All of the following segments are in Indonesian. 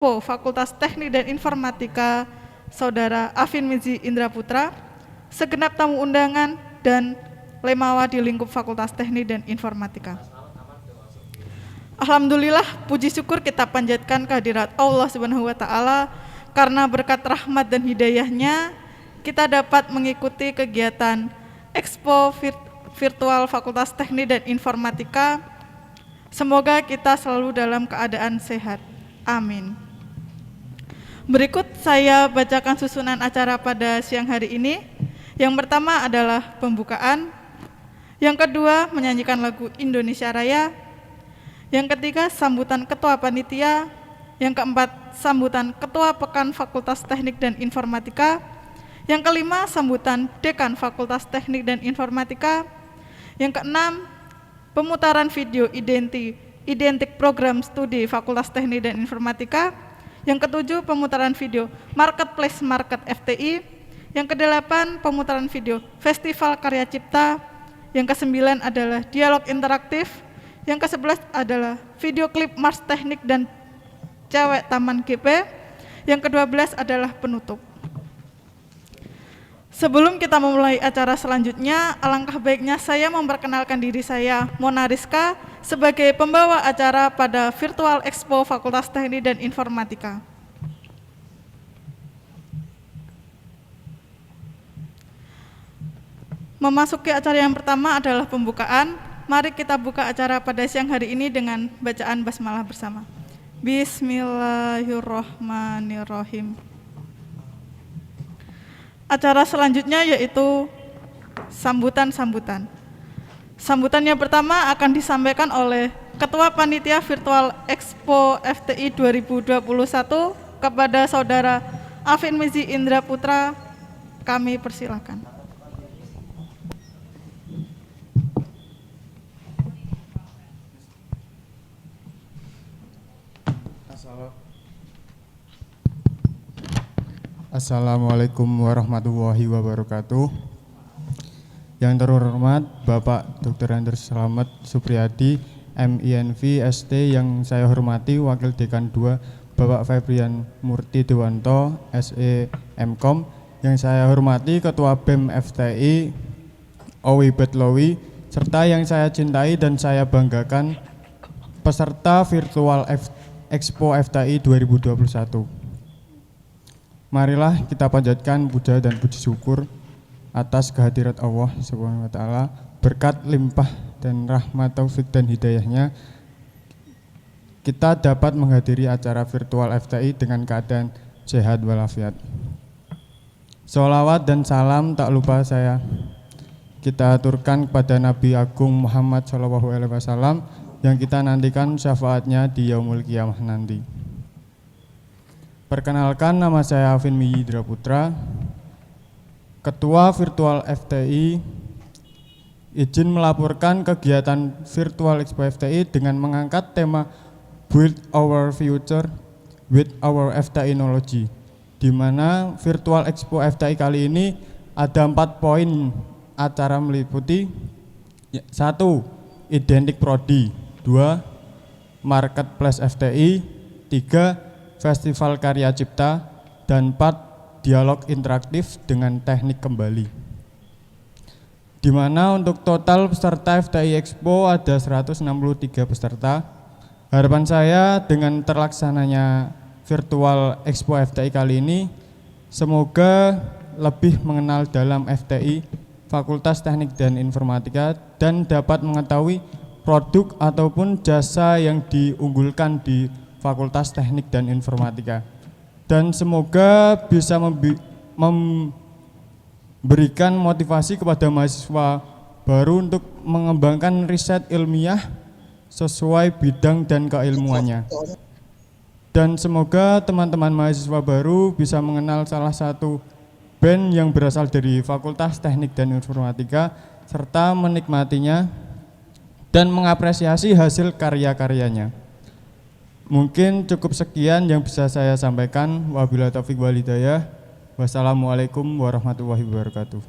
Expo Fakultas Teknik dan Informatika Saudara Afin Mizi Indra Putra, segenap tamu undangan dan lemawa di lingkup Fakultas Teknik dan Informatika. Alhamdulillah, puji syukur kita panjatkan kehadirat Allah Subhanahu wa taala karena berkat rahmat dan hidayahnya kita dapat mengikuti kegiatan Expo Virtual Fakultas Teknik dan Informatika. Semoga kita selalu dalam keadaan sehat. Amin. Berikut saya bacakan susunan acara pada siang hari ini. Yang pertama adalah pembukaan. Yang kedua, menyanyikan lagu Indonesia Raya. Yang ketiga, sambutan Ketua Panitia. Yang keempat, sambutan Ketua Pekan Fakultas Teknik dan Informatika. Yang kelima, sambutan Dekan Fakultas Teknik dan Informatika. Yang keenam, pemutaran video identik program studi Fakultas Teknik dan Informatika. Yang ketujuh, pemutaran video Marketplace Market FTI. Yang kedelapan, pemutaran video Festival Karya Cipta. Yang kesembilan adalah dialog interaktif. Yang ke-11 adalah video klip Mars Teknik dan Cewek Taman GP. Yang ke-12 adalah penutup. Sebelum kita memulai acara selanjutnya, alangkah baiknya saya memperkenalkan diri saya, Mona Rizka, sebagai pembawa acara pada Virtual Expo Fakultas Teknik dan Informatika. Memasuki acara yang pertama adalah pembukaan. Mari kita buka acara pada siang hari ini dengan bacaan basmalah bersama. Bismillahirrahmanirrahim. Acara selanjutnya yaitu sambutan-sambutan. Sambutan yang pertama akan disampaikan oleh Ketua Panitia Virtual Expo FTI 2021 kepada Saudara Afin Mizi Indra Putra. Kami persilakan. Assalamualaikum warahmatullahi wabarakatuh. Yang terhormat Bapak Dr. Andres Slamet Supriyadi, MINV ST, yang saya hormati Wakil Dekan 2 Bapak Febrian Murti Dewanto, SE MKOM, yang saya hormati Ketua BEM FTI Owi Betlowi, serta yang saya cintai dan saya banggakan peserta Virtual Expo FTI 2021. Marilah kita panjatkan puja dan puji syukur atas kehadirat Allah Subhanahu wa taala, berkat limpah dan rahmat taufik dan hidayahnya kita dapat menghadiri acara virtual FTI dengan keadaan sehat walafiat. Sholawat dan salam tak lupa kita aturkan kepada Nabi Agung Muhammad SAW yang kita nantikan syafaatnya di yaumul qiyamah nanti. Perkenalkan, nama saya Afin Mizi Indra Putra, Ketua Virtual FTI. Izin melaporkan kegiatan Virtual Expo FTI dengan mengangkat tema Build Our Future with Our FTI Knowledge, di mana Virtual Expo FTI kali ini ada 4 poin acara meliputi 1. Identik Prodi, 2. Marketplace FTI, 3. Festival Karya Cipta, dan 4. Dialog interaktif dengan teknik kembali. Di mana untuk total peserta FTI Expo ada 163 peserta. Harapan saya dengan terlaksananya Virtual Expo FTI kali ini, semoga lebih mengenal dalam FTI Fakultas Teknik dan Informatika dan dapat mengetahui produk ataupun jasa yang diunggulkan di Fakultas Teknik dan Informatika, dan semoga bisa memberikan motivasi kepada mahasiswa baru untuk mengembangkan riset ilmiah sesuai bidang dan keilmuannya. Dan semoga teman-teman mahasiswa baru bisa mengenal salah satu band yang berasal dari Fakultas Teknik dan Informatika serta menikmatinya dan mengapresiasi hasil karya-karyanya. Mungkin cukup sekian yang bisa saya sampaikan. Wabillahi taufiq wal hidayah. Wassalamualaikum warahmatullahi wabarakatuh.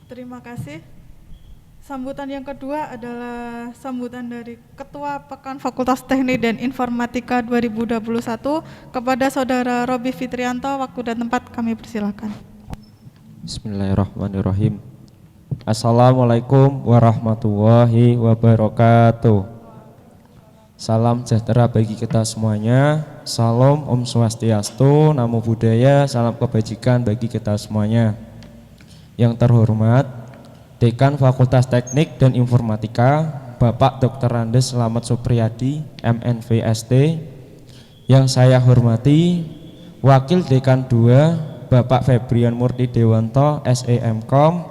Terima kasih. Sambutan yang kedua adalah sambutan dari Ketua Pekan Fakultas Teknik dan Informatika 2021 kepada Saudara Robi Fitrianto. Waktu dan tempat kami persilakan. Bismillahirrahmanirrahim. Assalamualaikum warahmatullahi wabarakatuh. Salam sejahtera bagi kita semuanya. Salam Om Swastiastu, Namo Buddhaya, salam kebajikan bagi kita semuanya. Yang terhormat Dekan Fakultas Teknik dan Informatika Bapak Dr. Andes Slamet Supriyadi, MNVST. Yang saya hormati Wakil Dekan 2 Bapak Febrian Murti Dewanto, SEMKOM.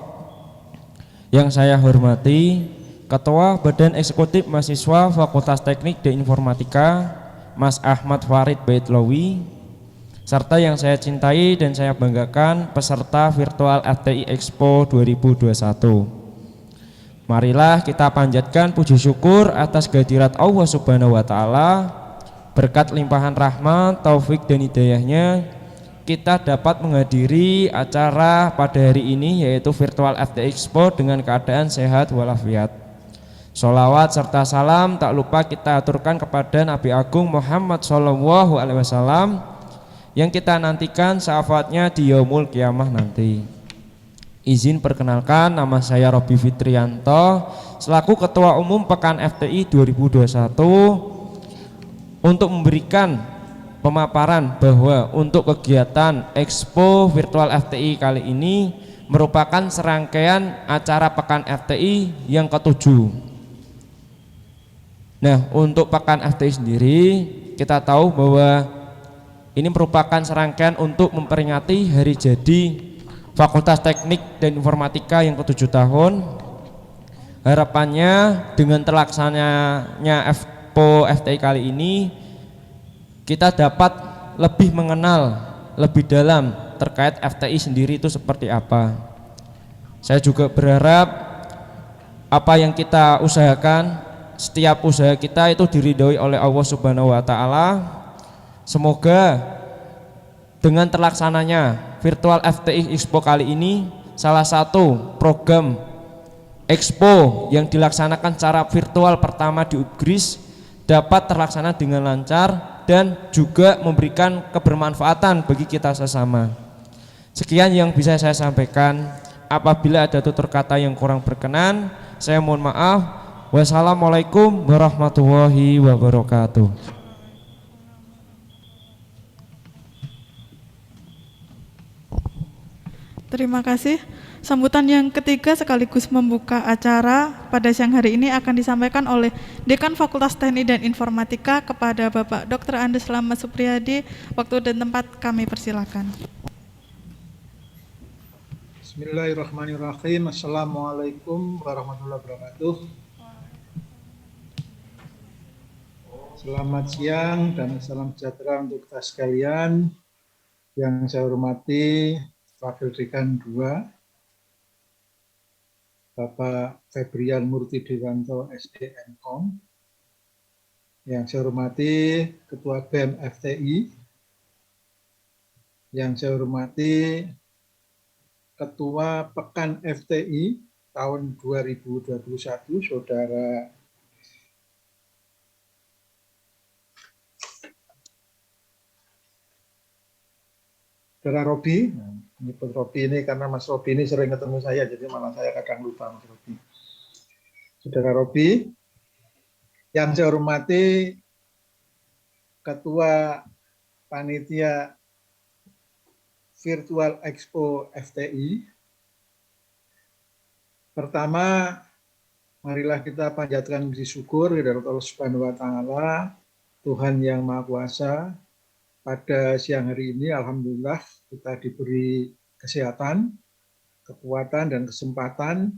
Yang saya hormati Ketua Badan Eksekutif Mahasiswa Fakultas Teknik dan Informatika Mas Ahmad Farid Baitlawi, serta yang saya cintai dan saya banggakan peserta virtual FTI Expo 2021. Marilah kita panjatkan puji syukur atas kehadirat Allah Subhanahu wa taala. Berkat limpahan rahmat, taufik dan hidayahnya, kita dapat menghadiri acara pada hari ini yaitu virtual FTI Expo dengan keadaan sehat walafiat. Sholawat serta salam tak lupa kita aturkan kepada Nabi Agung Muhammad SAW yang kita nantikan syafaatnya di yaumul kiamah nanti. Izin perkenalkan, nama saya Robi Fitrianto selaku Ketua Umum Pekan FTI 2021 untuk memberikan pemaparan bahwa untuk kegiatan Expo Virtual FTI kali ini merupakan serangkaian acara Pekan FTI yang ke-7. Nah, untuk Pekan FTI sendiri kita tahu bahwa ini merupakan serangkaian untuk memperingati hari jadi Fakultas Teknik dan Informatika yang ke-7 tahun. Harapannya dengan terlaksananya Expo FTI kali ini kita dapat lebih mengenal lebih dalam terkait FTI sendiri itu seperti apa. Saya juga berharap apa yang kita usahakan, setiap usaha kita itu diridhoi oleh Allah Subhanahu wa taala. Semoga dengan terlaksananya virtual FTI Expo kali ini salah satu program Expo yang dilaksanakan secara virtual pertama di UGRIS dapat terlaksana dengan lancar dan juga memberikan kebermanfaatan bagi kita sesama. Sekian yang bisa saya sampaikan. Apabila ada tutur kata yang kurang berkenan, saya mohon maaf. Wassalamualaikum warahmatullahi wabarakatuh. Terima kasih. Sambutan yang ketiga sekaligus membuka acara pada siang hari ini akan disampaikan oleh Dekan Fakultas Teknik dan Informatika kepada Bapak Dr. Andes Slamet Supriyadi. Waktu dan tempat kami persilakan. Bismillahirrahmanirrahim. Assalamualaikum warahmatullahi wabarakatuh. Selamat siang dan salam sejahtera untuk kita sekalian. Yang saya hormati Wakil Dekan 2 Bapak Febrian Murti Dewanto, SEMKOM. Yang saya hormati Ketua BEM FTI. Yang saya hormati Ketua Pekan FTI tahun 2021, Saudara Robi. Menyebut Robi ini karena Mas Robi ini sering ketemu saya, jadi malah saya kadang lupa Mas Robi. Saudara Robi, yang saya hormati Ketua Panitia Virtual Expo FTI. Pertama, marilah kita panjatkan puji syukur kepada Allah Subhanahu wa taala, Tuhan yang Maha Kuasa. Pada siang hari ini alhamdulillah kita diberi kesehatan, kekuatan dan kesempatan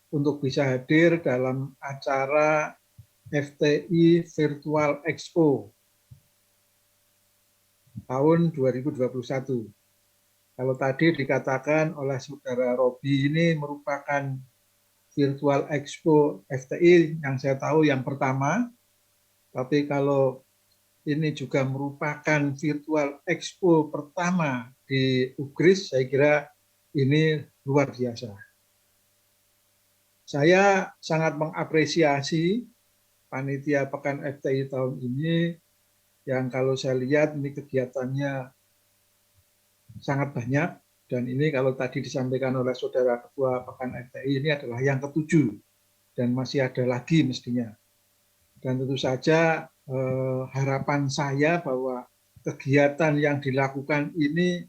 untuk bisa hadir dalam acara FTI Virtual Expo tahun 2021. Kalau tadi dikatakan oleh Saudara Robi ini merupakan Virtual Expo FTI yang saya tahu yang pertama, tapi kalau ini juga merupakan Virtual Expo pertama di UGRIS, saya kira ini luar biasa. Saya sangat mengapresiasi panitia Pekan FTI tahun ini yang kalau saya lihat ini kegiatannya sangat banyak, dan ini kalau tadi disampaikan oleh Saudara Ketua Pekan FTI ini adalah yang ketujuh dan masih ada lagi mestinya. Dan tentu saja harapan saya bahwa kegiatan yang dilakukan ini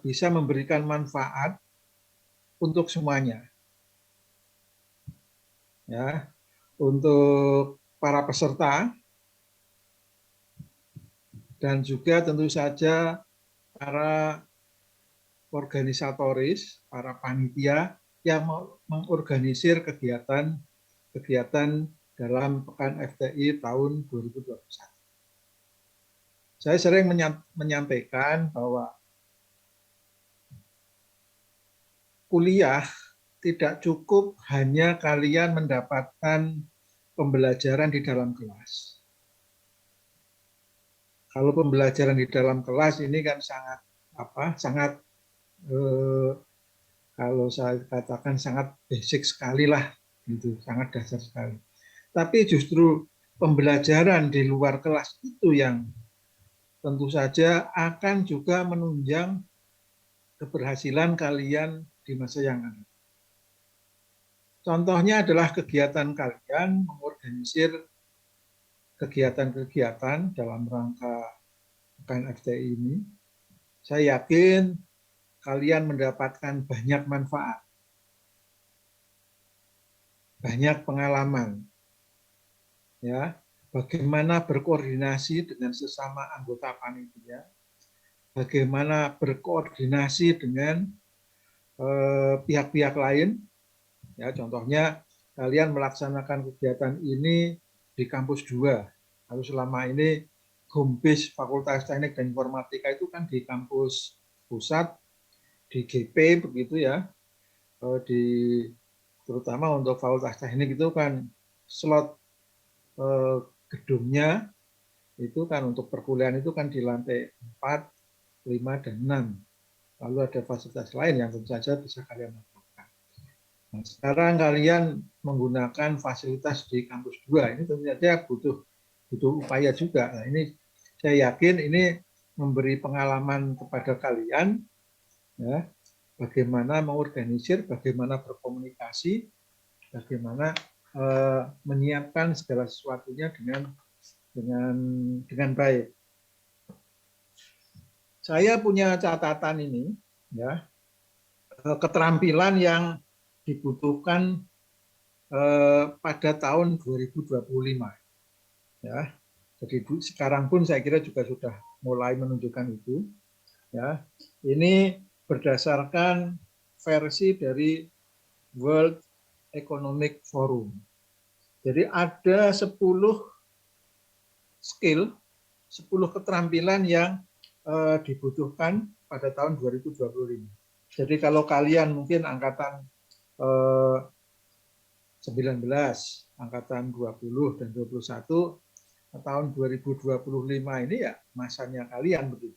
bisa memberikan manfaat untuk semuanya, ya, untuk para peserta dan juga tentu saja para organisatoris, para panitia yang mengorganisir kegiatan dalam Pekan FTI tahun 2021. Saya sering menyampaikan bahwa kuliah tidak cukup hanya kalian mendapatkan pembelajaran di dalam kelas. Kalau pembelajaran di dalam kelas ini kan sangat kalau saya katakan sangat basic sekali lah, gitu, sangat dasar sekali. Tapi justru pembelajaran di luar kelas itu yang tentu saja akan juga menunjang keberhasilan kalian di masa yang akan. Contohnya adalah kegiatan kalian mengorganisir kegiatan-kegiatan dalam rangka Pekan FTI ini. Saya yakin kalian mendapatkan banyak manfaat, banyak pengalaman, ya, bagaimana berkoordinasi dengan sesama anggota panitia, bagaimana berkoordinasi dengan pihak-pihak lain, ya, contohnya kalian melaksanakan kegiatan ini di kampus 2. Kalau selama ini home base Fakultas Teknik dan Informatika itu kan di kampus pusat, di GP begitu ya, terutama untuk Fakultas Teknik itu kan slot gedungnya itu kan untuk perkuliahan itu kan di lantai 4, 5, dan 6. Lalu ada fasilitas lain yang tentu saja bisa kalian lakukan. Nah, sekarang kalian menggunakan fasilitas di kampus 2, ini tentu saja butuh upaya juga. Nah, ini saya yakin ini memberi pengalaman kepada kalian, ya, bagaimana mengorganisir, bagaimana berkomunikasi, bagaimana menyiapkan segala sesuatunya dengan baik. Saya punya catatan ini, ya, keterampilan yang dibutuhkan pada tahun 2025. Ya, jadi sekarang pun saya kira juga sudah mulai menunjukkan itu. Ya, ini berdasarkan versi dari World Economic Forum. Jadi ada 10 skill, 10 keterampilan yang dibutuhkan pada tahun 2025. Jadi kalau kalian mungkin angkatan 19, angkatan 20 dan 21, tahun 2025 ini ya masanya kalian begitu.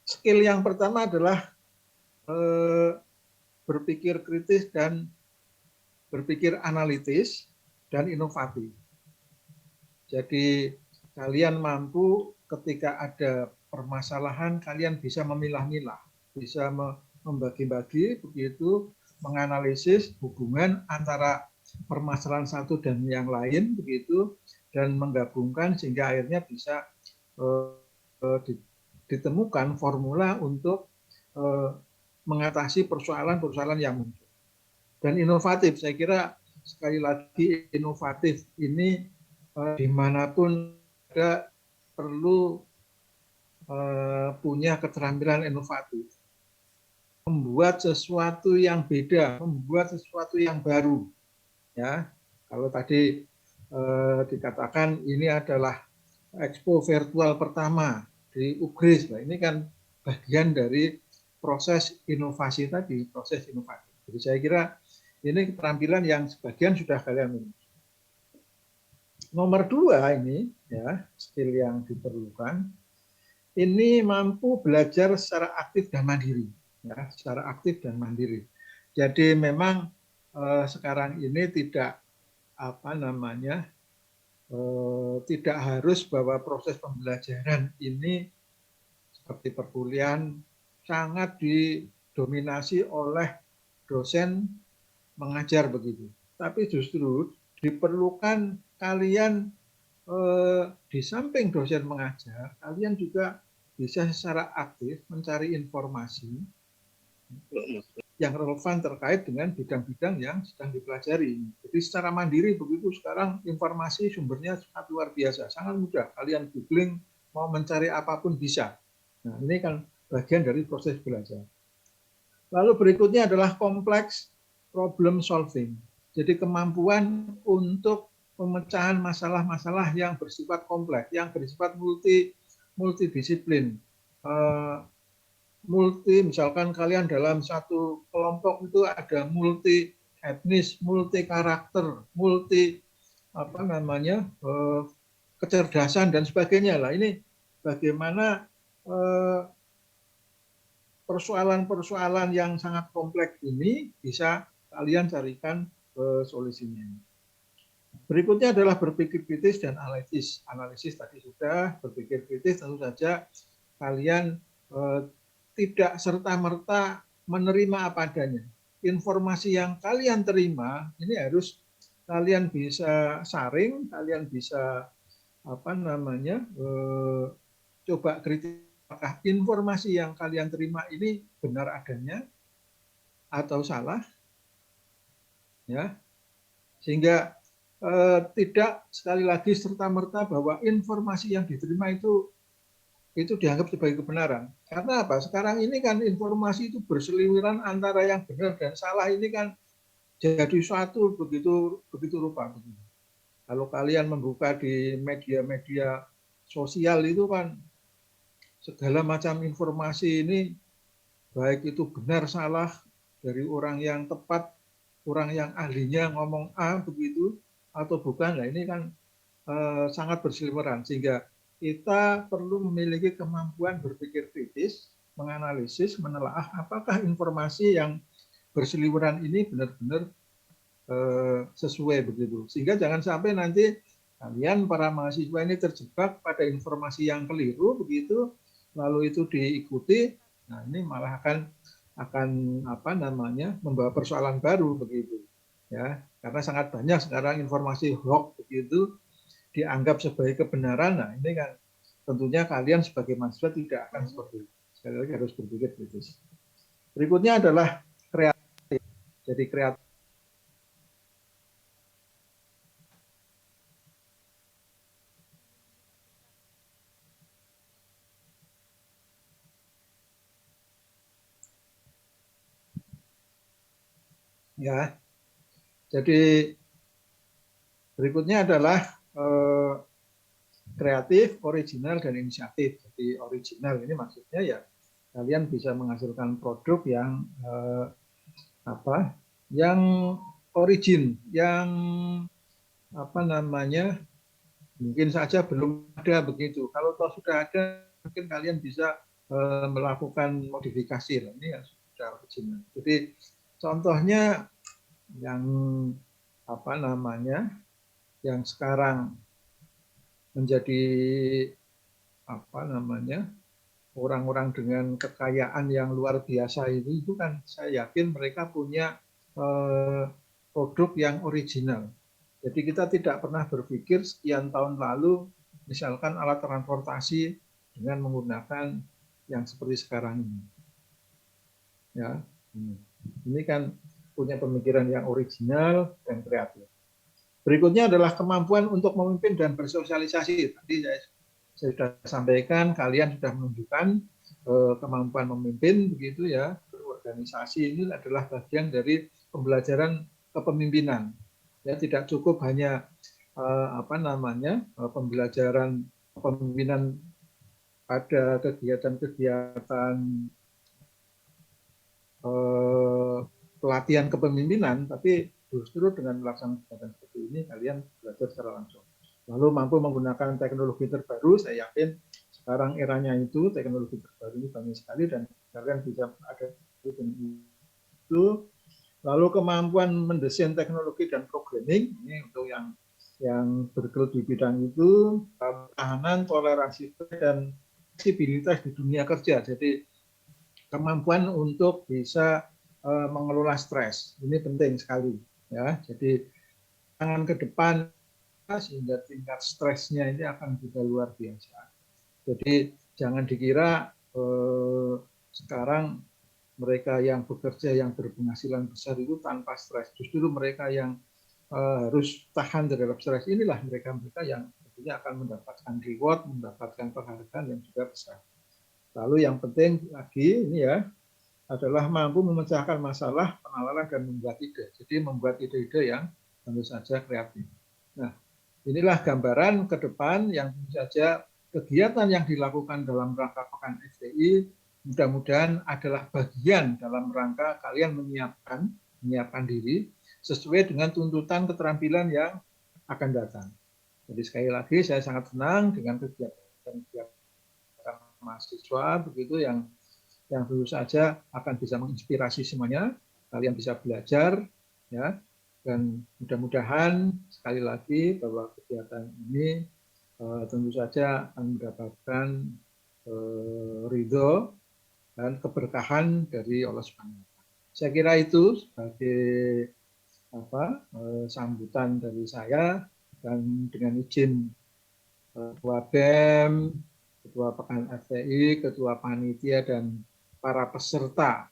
Skill yang pertama adalah berpikir kritis dan berpikir analitis dan inovatif. Jadi kalian mampu ketika ada permasalahan, kalian bisa memilah-milah, bisa membagi-bagi begitu, menganalisis hubungan antara permasalahan satu dan yang lain begitu, dan menggabungkan sehingga akhirnya bisa ditemukan formula untuk mengatasi persoalan-persoalan yang muncul. Dan inovatif, saya kira sekali lagi inovatif ini dimanapun ada perlu punya keterampilan inovatif, membuat sesuatu yang beda, membuat sesuatu yang baru. Ya, kalau tadi dikatakan ini adalah expo virtual pertama di UGRIS, nah, ini kan bagian dari proses inovasi tadi, proses inovatif. Jadi saya kira ini keterampilan yang sebagian sudah kalian miliki. Nomor 2 ini, ya, skill yang diperlukan, ini mampu belajar secara aktif dan mandiri, ya, secara aktif dan mandiri. Jadi memang sekarang ini tidak tidak harus bahwa proses pembelajaran ini seperti perkuliahan sangat didominasi oleh dosen mengajar begitu. Tapi justru diperlukan kalian di samping dosen mengajar, kalian juga bisa secara aktif mencari informasi yang relevan terkait dengan bidang-bidang yang sedang dipelajari. Jadi secara mandiri begitu sekarang informasi sumbernya sangat luar biasa, sangat mudah. Kalian googling mau mencari apapun bisa. Nah, ini kan bagian dari proses belajar. Lalu berikutnya adalah kompleks problem solving. Jadi kemampuan untuk pemecahan masalah-masalah yang bersifat kompleks, yang bersifat multidisiplin. Misalkan kalian dalam satu kelompok itu ada multi etnis, multi karakter, multi kecerdasan dan sebagainya lah. Ini bagaimana persoalan-persoalan yang sangat kompleks ini bisa kalian carikan solusinya. Berikutnya adalah berpikir kritis dan analisis. Analisis tadi sudah, berpikir kritis tentu saja kalian tidak serta-merta menerima apa adanya. Informasi yang kalian terima ini harus kalian bisa saring, kalian bisa coba kritis apakah informasi yang kalian terima ini benar adanya atau salah, ya, sehingga tidak sekali lagi serta-merta bahwa informasi yang diterima itu dianggap sebagai kebenaran. Karena apa? Sekarang ini kan informasi itu berseliweran antara yang benar dan salah, ini kan jadi suatu begitu rupa. Kalau kalian membuka di media-media sosial itu kan segala macam informasi ini, baik itu benar salah dari orang yang tepat, orang yang ahlinya ngomong A begitu atau bukan. Nah, ini kan sangat berseliweran, sehingga kita perlu memiliki kemampuan berpikir kritis, menganalisis, menelaah apakah informasi yang berseliweran ini benar-benar sesuai begitu. Sehingga jangan sampai nanti kalian para mahasiswa ini terjebak pada informasi yang keliru begitu, lalu itu diikuti. Nah, ini malah akan membawa persoalan baru begitu. Ya, karena sangat banyak sekarang informasi hoax begitu dianggap sebagai kebenaran. Nah, ini kan tentunya kalian sebagai mahasiswa tidak akan seperti itu. Sekali lagi harus berpikir kritis. Berikutnya adalah kreatif. Jadi kreatif. Ya, jadi berikutnya adalah kreatif, original, dan inisiatif. Jadi original ini maksudnya ya kalian bisa menghasilkan produk yang yang origin, yang mungkin saja belum ada begitu. Kalau toh sudah ada, mungkin kalian bisa melakukan modifikasi. Nah, ini yang sudah original. Jadi contohnya yang yang sekarang menjadi orang-orang dengan kekayaan yang luar biasa itu kan saya yakin mereka punya produk yang original. Jadi kita tidak pernah berpikir sekian tahun lalu misalkan alat transportasi dengan menggunakan yang seperti sekarang ini. Ya, ini kan punya pemikiran yang original dan kreatif. Berikutnya adalah kemampuan untuk memimpin dan bersosialisasi. Tadi saya sudah sampaikan, kalian sudah menunjukkan kemampuan memimpin, begitu ya. Berorganisasi ini adalah bagian dari pembelajaran kepemimpinan. Ya, tidak cukup hanya pembelajaran kepemimpinan pada kegiatan-kegiatan pelatihan kepemimpinan, tapi justru dengan melaksanakan kegiatan seperti ini kalian belajar secara langsung. Lalu mampu menggunakan teknologi terbaru. Saya yakin sekarang eranya itu teknologi terbaru ini banyak sekali dan kalian bisa ada dengan itu. Lalu kemampuan mendesain teknologi dan programming, ini untuk yang bergelut di bidang itu, ketahanan, toleransi, dan fleksibilitas di dunia kerja. Jadi kemampuan untuk bisa mengelola stres, ini penting sekali. Ya, jadi tangan ke depan sehingga tingkat stresnya ini akan juga luar biasa. Jadi jangan dikira sekarang mereka yang bekerja yang berpenghasilan besar itu tanpa stres. Justru mereka yang harus tahan terhadap stres inilah mereka yang tentunya akan mendapatkan reward, mendapatkan penghargaan yang juga besar. Lalu yang penting lagi ini ya adalah mampu memecahkan masalah, penalaran dan membuat ide. Jadi membuat ide-ide yang tentu saja kreatif. Nah, inilah gambaran ke depan yang tentu saja kegiatan yang dilakukan dalam rangka Pekan FTI mudah-mudahan adalah bagian dalam rangka kalian menyiapkan diri sesuai dengan tuntutan keterampilan yang akan datang. Jadi sekali lagi saya sangat senang dengan kegiatan mahasiswa begitu yang tentu saja akan bisa menginspirasi semuanya, kalian bisa belajar ya, dan mudah-mudahan sekali lagi bahwa kegiatan ini tentu saja akan mendapatkan ridho dan keberkahan dari Allah Subhanahu wa Ta'ala. Saya kira itu sebagai sambutan dari saya, dan dengan izin Ketua BEM, Ketua Pekan FTI, Ketua Panitia dan para peserta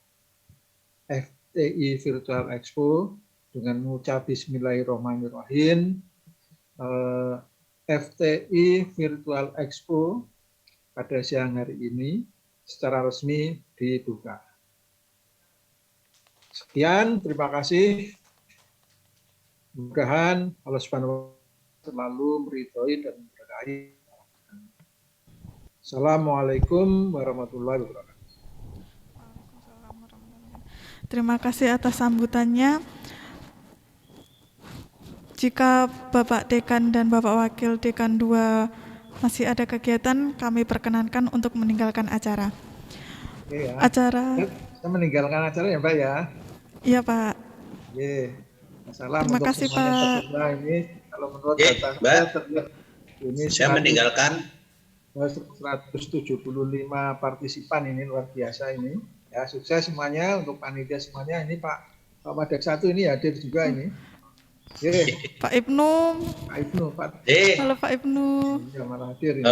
FTI Virtual Expo dengan mengucap Bismillahirrahmanirrahim. FTI Virtual Expo pada siang hari ini secara resmi dibuka. Sekian, terima kasih. Mudah-mudahan Allah Subhanahu wa Ta'ala selalu meridhoi dan memberkahi. Assalamualaikum warahmatullahi wabarakatuh. Terima kasih atas sambutannya. Jika Bapak Dekan dan Bapak Wakil Dekan 2 masih ada kegiatan, kami perkenankan untuk meninggalkan acara. Oke, ya. Acara. Saya meninggalkan acara ya, Mbak ya. Iya, Pak. Oke. Salam Terima untuk kasih, semuanya. Pak. Nah, ini kalau menurut Oke, data Mbak. saya terlihat ini Saya meninggalkan 175 partisipan, ini luar biasa ini. Ya, sukses semuanya untuk panitia semuanya. Ini Pak Madek 1 ini hadir juga ini. Oke, Pak Ibnu. Pak Ibnu, Pak. Halo Pak Ibnu. Ini malah hadir ini.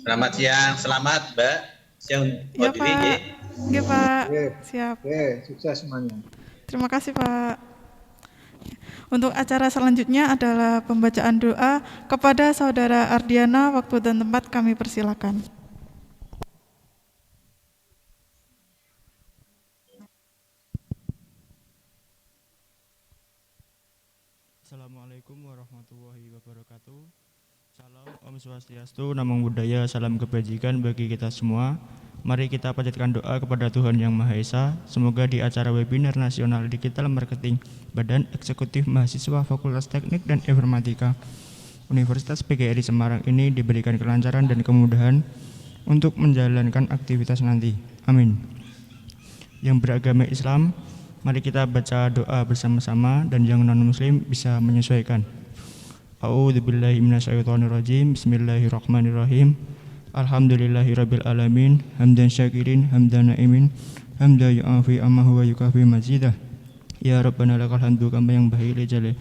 selamat siang, selamat Mbak. Siang Iya, Pak. Iya, Pak. Oke. Siap. Oke, sukses semuanya. Terima kasih, Pak. Untuk acara selanjutnya adalah pembacaan doa kepada Saudara Ardiana. Waktu dan tempat kami persilakan. Assalamualaikum warahmatullahi wabarakatuh. Salam Om Swastiastu, Namo Buddhaya, salam kebajikan bagi kita semua. Mari kita panjatkan doa kepada Tuhan Yang Maha Esa. Semoga di acara webinar nasional Digital Marketing Badan Eksekutif Mahasiswa Fakultas Teknik dan Informatika Universitas PGRI Semarang ini diberikan kelancaran dan kemudahan untuk menjalankan aktivitas nanti. Amin. Yang beragama Islam, mari kita baca doa bersama-sama, dan yang non-muslim bisa menyesuaikan. A'udzubillahi minasyaitonirrajim. Bismillahirrahmanirrahim. Alhamdulillahirabbil alamin, hamdan syakirin, hamdan naimin, hamdan yu'afi ammahu wa yukafi mazidah. Ya Rabbana lakal hamdu kama yang bahi li jalih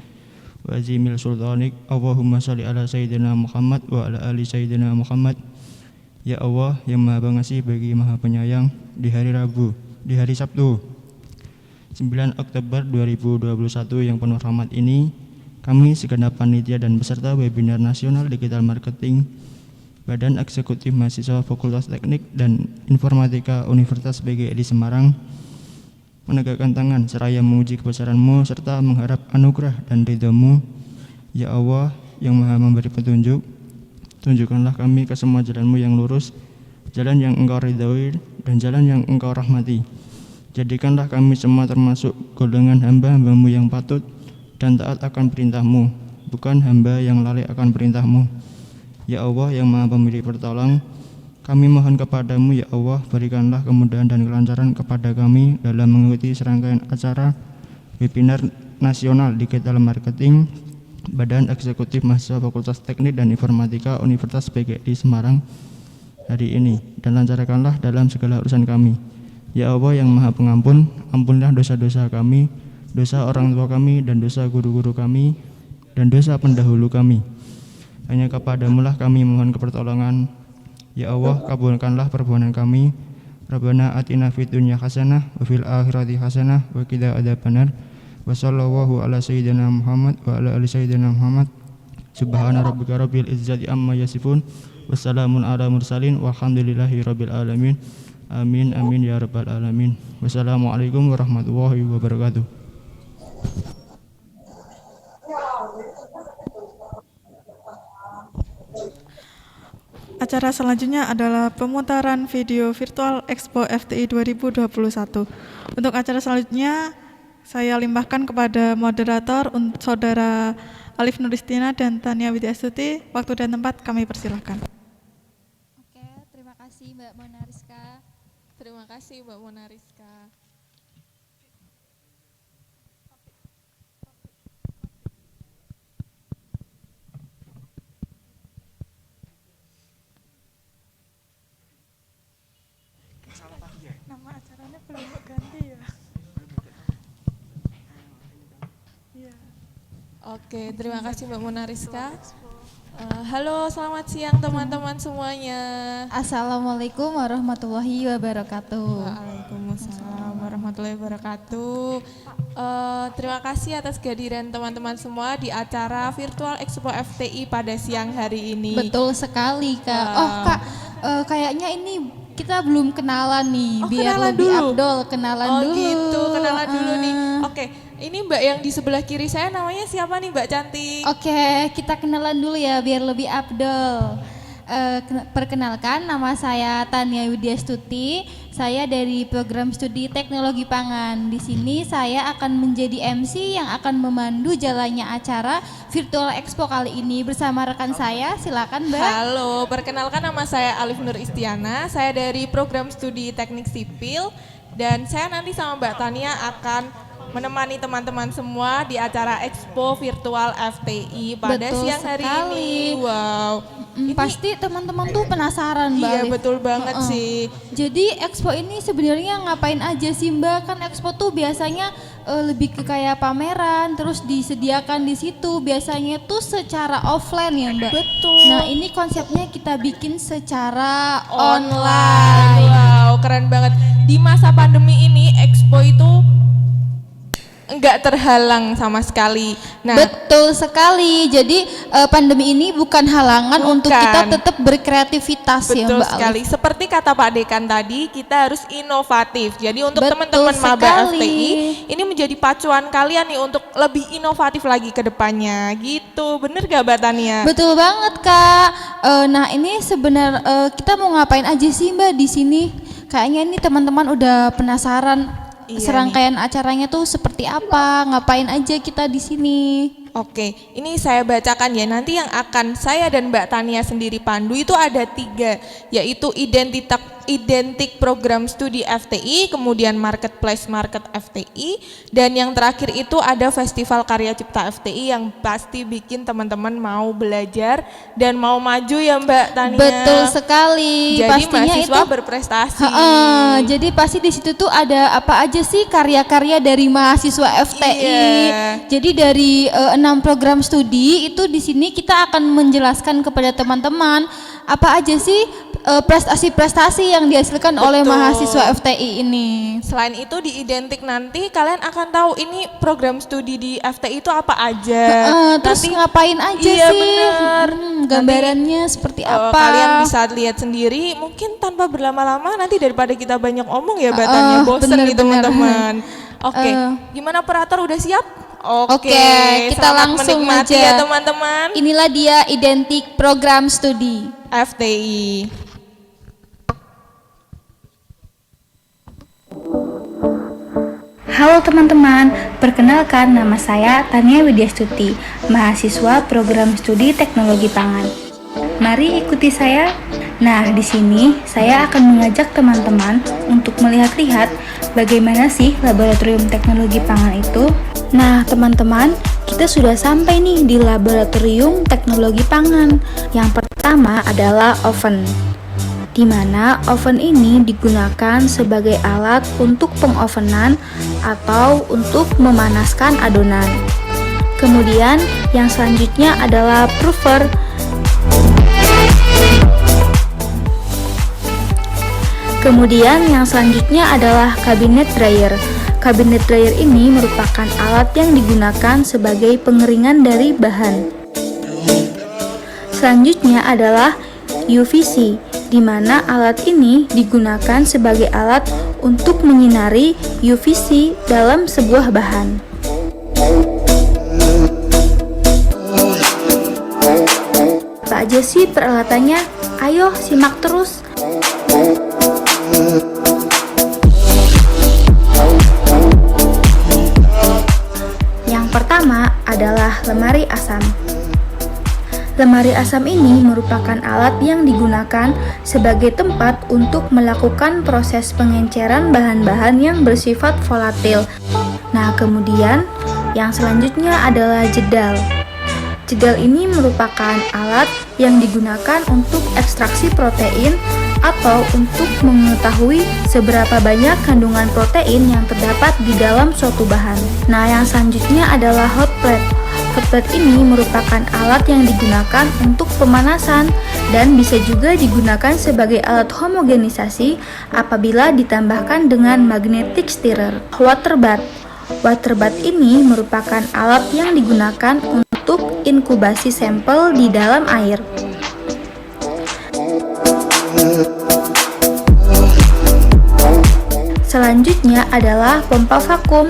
wa azimil sultanik. Allahumma shalli ala sayyidina Muhammad wa ala ali sayyidina Muhammad. Ya Allah yang Maha Pengasih bagi Maha Penyayang, di hari Rabu, di hari Sabtu 9 Oktober 2021 yang penuh rahmat ini, kami segenap panitia dan peserta webinar nasional Digital Marketing Badan Eksekutif Mahasiswa Fakultas Teknik dan Informatika Universitas PGRI Semarang menegakkan tangan seraya memuji kebesaran-Mu serta mengharap anugerah dan ridha-Mu. Ya Allah yang Maha memberi petunjuk, tunjukkanlah kami ke semua jalan-Mu yang lurus, jalan yang Engkau ridhoi dan jalan yang Engkau rahmati. Jadikanlah kami semua termasuk golongan hamba-hamba-Mu yang patut dan taat akan perintah-Mu, bukan hamba yang lalai akan perintah-Mu. Ya Allah yang Maha Pemberi pertolong, kami mohon kepadamu ya Allah, berikanlah kemudahan dan kelancaran kepada kami dalam mengikuti serangkaian acara webinar nasional digital marketing Badan Eksekutif Mahasiswa Fakultas Teknik dan Informatika Universitas PGRI Semarang hari ini, dan lancarkanlah dalam segala urusan kami. Ya Allah yang Maha Pengampun, ampunilah dosa-dosa kami, dosa orang tua kami, dan dosa guru-guru kami, dan dosa pendahulu kami. Hanya kepadamu-lah kami mohon pertolongan. Ya Allah, kabulkanlah permohonan kami. Rabbana atina fid dunya hasanah wa fil akhirati hasanah wa qina adzabannar. Wa sallallahu ala sayyidina Muhammad wa ala ali sayyidina Muhammad. Subhana rabbika rabbil izzati amma yasifun. Wassalamun ala mursalin walhamdulillahi rabbil alamin. Amin amin ya rabbal alamin. Wassalamualaikum warahmatullahi wabarakatuh. Acara selanjutnya adalah pemutaran video virtual Expo FTI 2021. Untuk acara selanjutnya saya limpahkan kepada moderator Saudara Alif Nuristina dan Tania Widyastuti. Waktu dan tempat kami persilahkan. Oke, terima kasih Mbak Mona Rizka. Terima kasih Mbak Mona Rizka. Nama acaranya belum ganti ya. Oke, terima kasih Mbak Mona Rizka. Halo, selamat siang teman-teman semuanya. Assalamualaikum warahmatullahi wabarakatuh. Waalaikumsalam warahmatullahi wabarakatuh. Terima kasih atas kehadiran teman-teman semua di acara Virtual Expo FTI pada siang hari ini. Betul sekali Kak. Oh Kak, kayaknya ini kita belum kenalan nih. Biar kenalan lebih dulu. afdol, kenalan dulu. Oh gitu, kenalan dulu nih. Oke, ini Mbak yang di sebelah kiri saya namanya siapa nih Mbak cantik? Oke, kita kenalan dulu ya biar lebih afdol. Perkenalkan, nama saya Tania Widyastuti. Saya dari program studi Teknologi Pangan. Di sini saya akan menjadi MC yang akan memandu jalannya acara Virtual Expo kali ini bersama rekan saya. Silakan Mbak. Halo, perkenalkan nama saya Alif Nur Istiana. Saya dari program studi Teknik Sipil dan saya nanti sama Mbak Tania akan menemani teman-teman semua di acara Expo Virtual FTI pada Betul siang hari sekali. ini. Wow. Ini, pasti teman-teman tuh penasaran Mbak iya Alif. betul banget sih. Jadi Expo ini sebenarnya ngapain aja sih Mbak? Kan Expo tuh biasanya lebih ke kayak pameran, terus disediakan di situ. Biasanya tuh secara offline ya Mbak. Betul. Nah ini konsepnya kita bikin secara online. Wow, keren banget. Di masa pandemi ini Expo itu enggak terhalang sama sekali. Nah, betul sekali. Jadi pandemi ini bukan halangan untuk kita tetap berkreativitas ya betul Mbak sekali. Alif. Seperti kata Pak Dekan tadi, kita harus inovatif. Jadi untuk Betul teman-teman maba sekali. FTI, ini menjadi pacuan kalian nih untuk lebih inovatif lagi ke depannya. Gitu. Bener gak Mbak Tania? Betul banget Kak. Nah ini kita mau ngapain aja sih Mbak di sini? Kayaknya ini teman-teman udah penasaran. Iya Serangkaian acaranya tuh seperti apa? Ngapain aja kita di sini? Oke, ini saya bacakan ya. Nanti yang akan saya dan Mbak Tania sendiri pandu itu ada 3, yaitu identik program studi FTI, kemudian marketplace market FTI, dan yang terakhir itu ada festival karya cipta FTI yang pasti bikin teman-teman mau belajar dan mau maju ya Mbak Tania. Betul sekali. Jadi pastinya mahasiswa itu berprestasi. Jadi pasti di situ tuh ada apa aja sih karya-karya dari mahasiswa FTI. Iya. Jadi dari 6 program studi itu di sini kita akan menjelaskan kepada teman-teman apa aja sih prestasi-prestasi yang dihasilkan oleh mahasiswa FTI ini. Selain itu di identik nanti kalian akan tahu ini program studi di FTI itu apa aja. Terus Nanti- ngapain aja iya, sih? bener. Gambarannya seperti apa? Kalian bisa lihat sendiri, mungkin tanpa berlama-lama nanti daripada kita banyak omong ya Mbak Tania, bosen nih bener-bener. teman-teman. Oke, gimana operator udah siap? Oke, kita selamat langsung menikmati aja. ya teman-teman. Inilah dia identik program studi. FTI. Halo teman-teman, perkenalkan nama saya Tania Widyastuti, mahasiswa program studi Teknologi Pangan. Mari ikuti saya. Nah, di sini saya akan mengajak teman-teman untuk melihat-lihat bagaimana sih laboratorium teknologi pangan itu. Nah, teman-teman, kita sudah sampai nih di laboratorium teknologi pangan. Yang pertama adalah oven, di mana oven ini digunakan sebagai alat untuk pengovenan atau untuk memanaskan adonan. Kemudian yang selanjutnya adalah prover. Kemudian yang selanjutnya adalah cabinet dryer. Cabinet dryer ini merupakan alat yang digunakan sebagai pengeringan dari bahan. Selanjutnya adalah UVC, di mana alat ini digunakan sebagai alat untuk menyinari UVC dalam sebuah bahan. Apa aja sih peralatannya? Ayo simak terus. Yang pertama adalah lemari asam. Lemari asam ini merupakan alat yang digunakan sebagai tempat untuk melakukan proses pengenceran bahan-bahan yang bersifat volatil. Nah, kemudian yang selanjutnya adalah jedal. Jedal ini merupakan alat yang digunakan untuk ekstraksi protein atau untuk mengetahui seberapa banyak kandungan protein yang terdapat di dalam suatu bahan. Nah, yang selanjutnya adalah hot plate. Hot plate ini merupakan alat yang digunakan untuk pemanasan dan bisa juga digunakan sebagai alat homogenisasi apabila ditambahkan dengan magnetic stirrer. Water bath. Water bath ini merupakan alat yang digunakan untuk inkubasi sampel di dalam air. Selanjutnya adalah pompa vakum.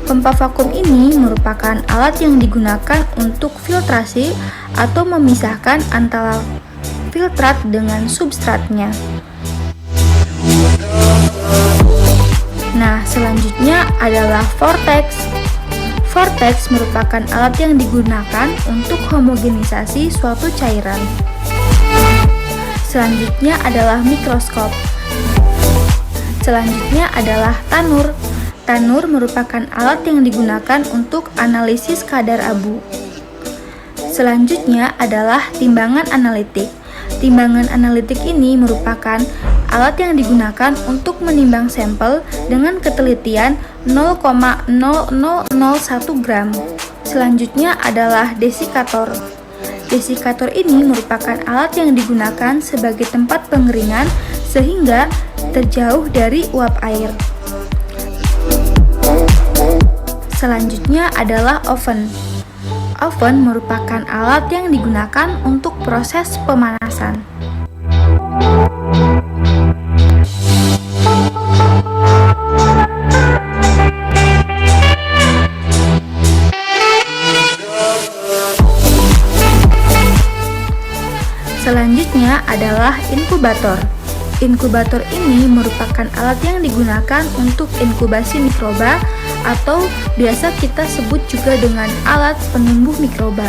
Pompa vakum ini merupakan alat yang digunakan untuk filtrasi atau memisahkan antara filtrat dengan substratnya. Nah, selanjutnya adalah vortex. Vortex merupakan alat yang digunakan untuk homogenisasi suatu cairan. Selanjutnya adalah mikroskop. Selanjutnya adalah tanur. Tanur merupakan alat yang digunakan untuk analisis kadar abu. Selanjutnya adalah timbangan analitik. Timbangan analitik ini merupakan alat yang digunakan untuk menimbang sampel dengan ketelitian 0,0001 gram. Selanjutnya adalah desikator. Desikator ini merupakan alat yang digunakan sebagai tempat pengeringan sehingga terjauh dari uap air. Selanjutnya adalah oven. Oven merupakan alat yang digunakan untuk proses pemanasan. Selanjutnya adalah inkubator. Inkubator ini merupakan alat yang digunakan untuk inkubasi mikroba atau biasa kita sebut juga dengan alat penumbuh mikroba.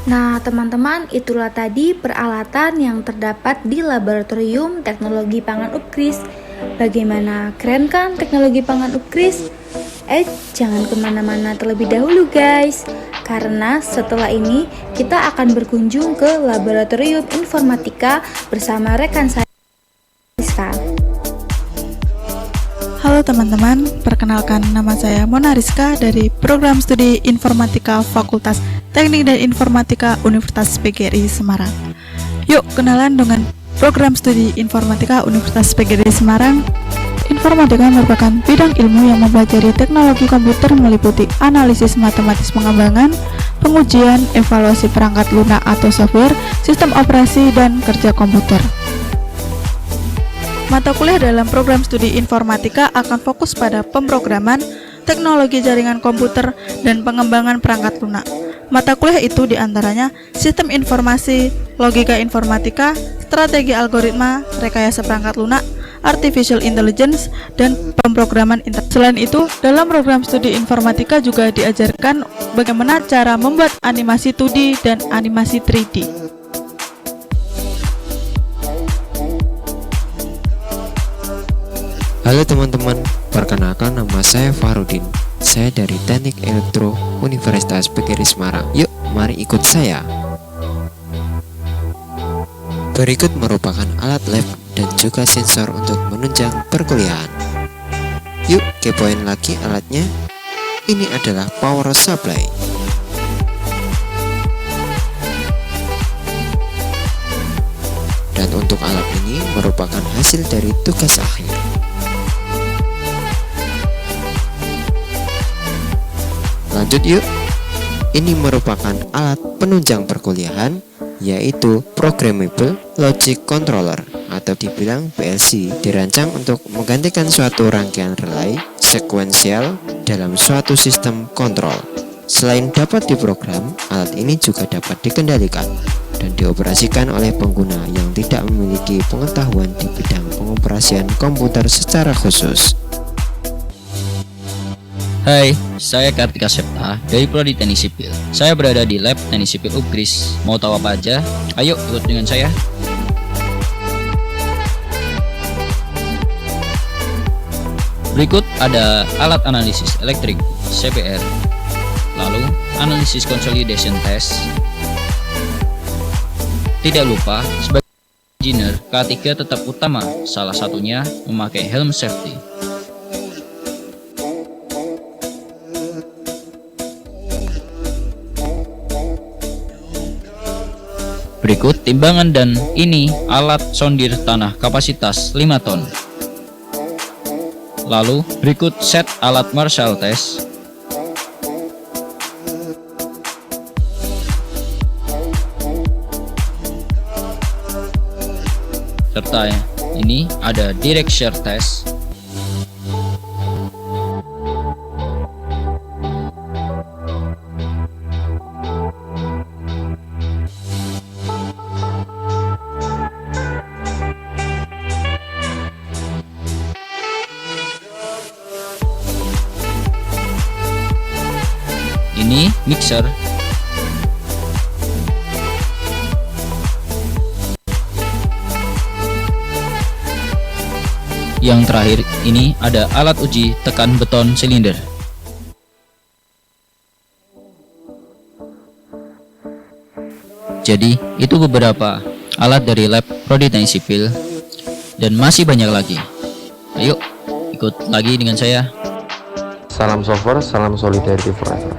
Nah, teman-teman, itulah tadi peralatan yang terdapat di Laboratorium Teknologi Pangan UPKRIS. Bagaimana, keren kan teknologi pangan UPKRIS? Jangan kemana-mana terlebih dahulu guys, karena setelah ini kita akan berkunjung ke Laboratorium Informatika bersama rekan saya, Rizka. Halo teman-teman, perkenalkan nama saya Mona Rizka dari Program Studi Informatika Fakultas Teknik dan Informatika Universitas PGRI Semarang. Yuk kenalan dengan Program Studi Informatika Universitas PGRI Semarang. Informatika merupakan bidang ilmu yang mempelajari teknologi komputer meliputi analisis matematis pengembangan, pengujian, evaluasi perangkat lunak atau software, sistem operasi, dan kerja komputer. Mata kuliah dalam program studi informatika akan fokus pada pemrograman, teknologi jaringan komputer, dan pengembangan perangkat lunak. Mata kuliah itu diantaranya sistem informasi, logika informatika, strategi algoritma, rekayasa perangkat lunak, artificial intelligence, dan pemrograman internet. Selain itu, dalam program studi informatika juga diajarkan bagaimana cara membuat animasi 2D dan animasi 3D. Halo teman-teman, perkenalkan nama saya Farudin. Saya dari Teknik Elektro Universitas PGRI Semarang. Yuk, mari ikut saya. Berikut merupakan alat lab dan juga sensor untuk menunjang perkuliahan. Yuk, kepoin lagi alatnya. Ini adalah power supply. Dan untuk alat ini merupakan hasil dari tugas akhir. Lanjut yuk. Ini merupakan alat penunjang perkuliahan, yaitu Programmable Logic Controller atau dibilang PLC, dirancang untuk menggantikan suatu rangkaian relay sekuensial dalam suatu sistem kontrol. Selain dapat diprogram, alat ini juga dapat dikendalikan dan dioperasikan oleh pengguna yang tidak memiliki pengetahuan di bidang pengoperasian komputer secara khusus. Hai, saya Kartika Septa dari Prodi Teknik Sipil. Saya berada di Lab Teknik Sipil UPGRIS. Mau tahu apa aja? Ayo ikut dengan saya. Berikut ada alat analisis elektrik CPR, lalu analisis consolidation test. Tidak lupa, sebagai engineer K3 tetap utama, salah satunya memakai helm safety. Berikut timbangan dan ini alat sondir tanah kapasitas 5 ton. Lalu berikut set alat Marshall test. Serta ini ada direct shear test. Ini mixer. Yang terakhir ini ada alat uji tekan beton silinder. Jadi itu beberapa alat dari lab Prodi Teknik Sipil dan masih banyak lagi. Ayo ikut lagi dengan saya. Salam software, salam solidarity forever.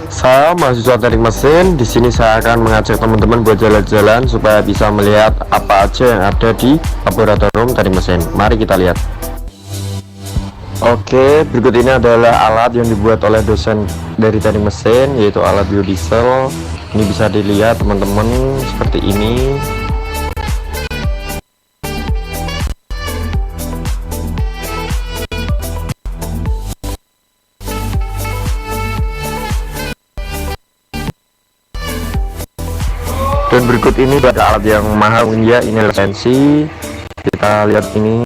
Saya mahasiswa teknik mesin. Di sini saya akan mengajak teman-teman buat jalan-jalan supaya bisa melihat apa aja yang ada di laboratorium teknik mesin. Mari kita lihat. Oke, berikut ini adalah alat yang dibuat oleh dosen dari teknik mesin, yaitu alat biodiesel. Ini bisa dilihat teman-teman seperti ini. Dan berikut ini ada alat yang mahal ya, ini lisensi. Kita lihat ini.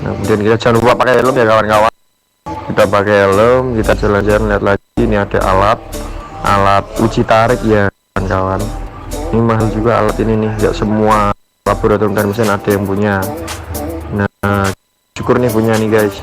Nah, kemudian kita jangan lupa pakai helm ya kawan-kawan. Kita pakai helm, kita jalan-jalan lihat lagi. Ini ada alat uji tarik ya kawan-kawan. Ini mahal juga alat ini nih, nggak semua laboratorium dan mesin ada yang punya. Nah, syukur nih punya nih guys.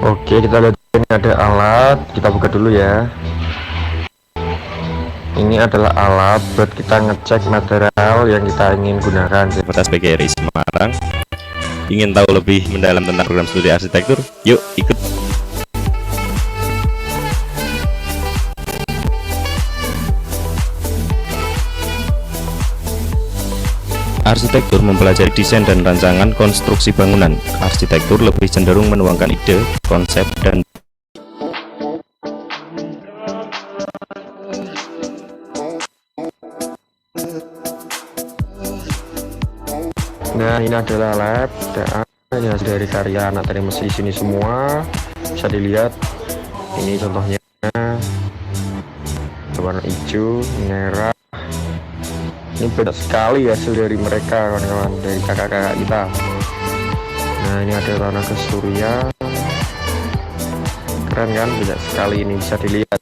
Oke, kita lihat ini ada alat, kita buka dulu ya. Ini adalah alat buat kita ngecek material yang kita ingin gunakan. Universitas PGRI Semarang. Ingin tahu lebih mendalam tentang program studi arsitektur? Yuk ikut. Arsitektur mempelajari desain dan rancangan konstruksi bangunan. Arsitektur lebih cenderung menuangkan ide, konsep, dan nah, ini adalah lab. Ini hasil dari karya anak teknik mesin sini semua. Bisa dilihat. Ini contohnya warna hijau, merah. Ini banyak sekali hasil dari mereka kawan-kawan, dari kakak-kakak kita. Nah, ini ada tanah ke Surya. keren kan, banyak sekali ini bisa dilihat.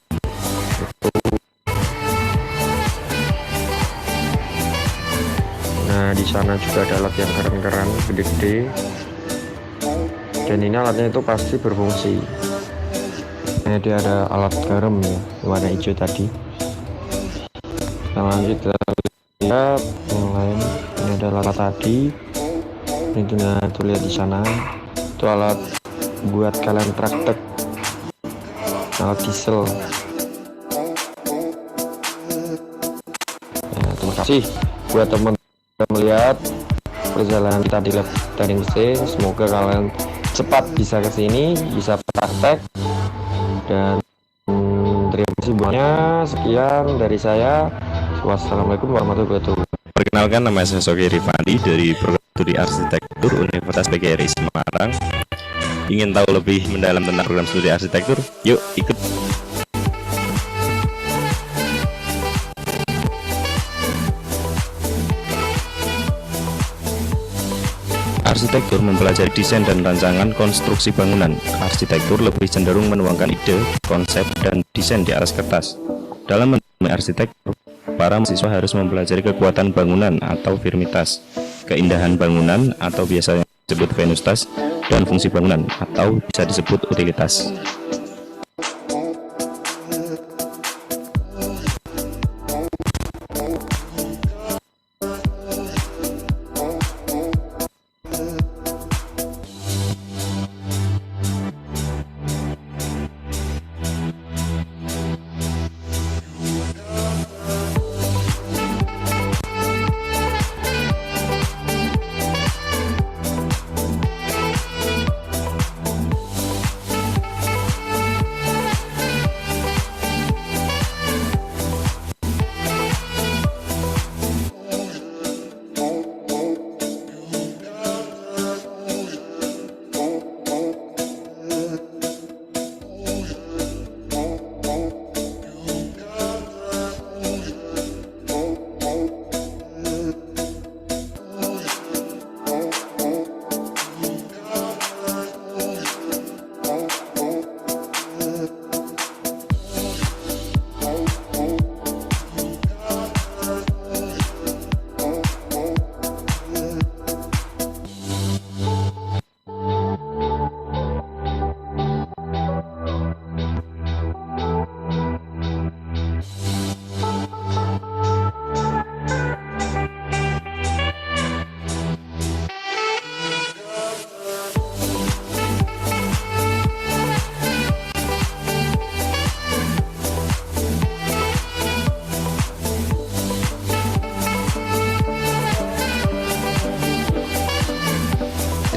Nah, di sana juga ada alat yang keren-keren, gede-gede. Dan ini alatnya itu pasti berfungsi. Ini dia ada alat garam ya, warna hijau tadi. Nah, kita lihat yang lain. Ini ada alat tadi. Ini tuh lihat di sana. Itu alat buat kalian praktek. Alat diesel. Nah, terima kasih buat teman-teman melihat perjalanan kita di lab teknik mesin. Semoga kalian cepat bisa ke sini, bisa praktek. Dan terima kasih banyak. Sekian dari saya. Wassalamualaikum warahmatullahi wabarakatuh. Perkenalkan, nama saya Sogi Rifandi dari Program Studi Arsitektur Universitas PGRI Semarang. Ingin tahu lebih mendalam tentang program studi arsitektur? Yuk ikut. Arsitektur mempelajari desain dan rancangan konstruksi bangunan. Arsitektur lebih cenderung menuangkan ide, konsep, dan desain di atas kertas. Dalam mendalami arsitektur, para mahasiswa harus mempelajari kekuatan bangunan atau firmitas, keindahan bangunan atau biasanya disebut venustas, dan fungsi bangunan atau bisa disebut utilitas.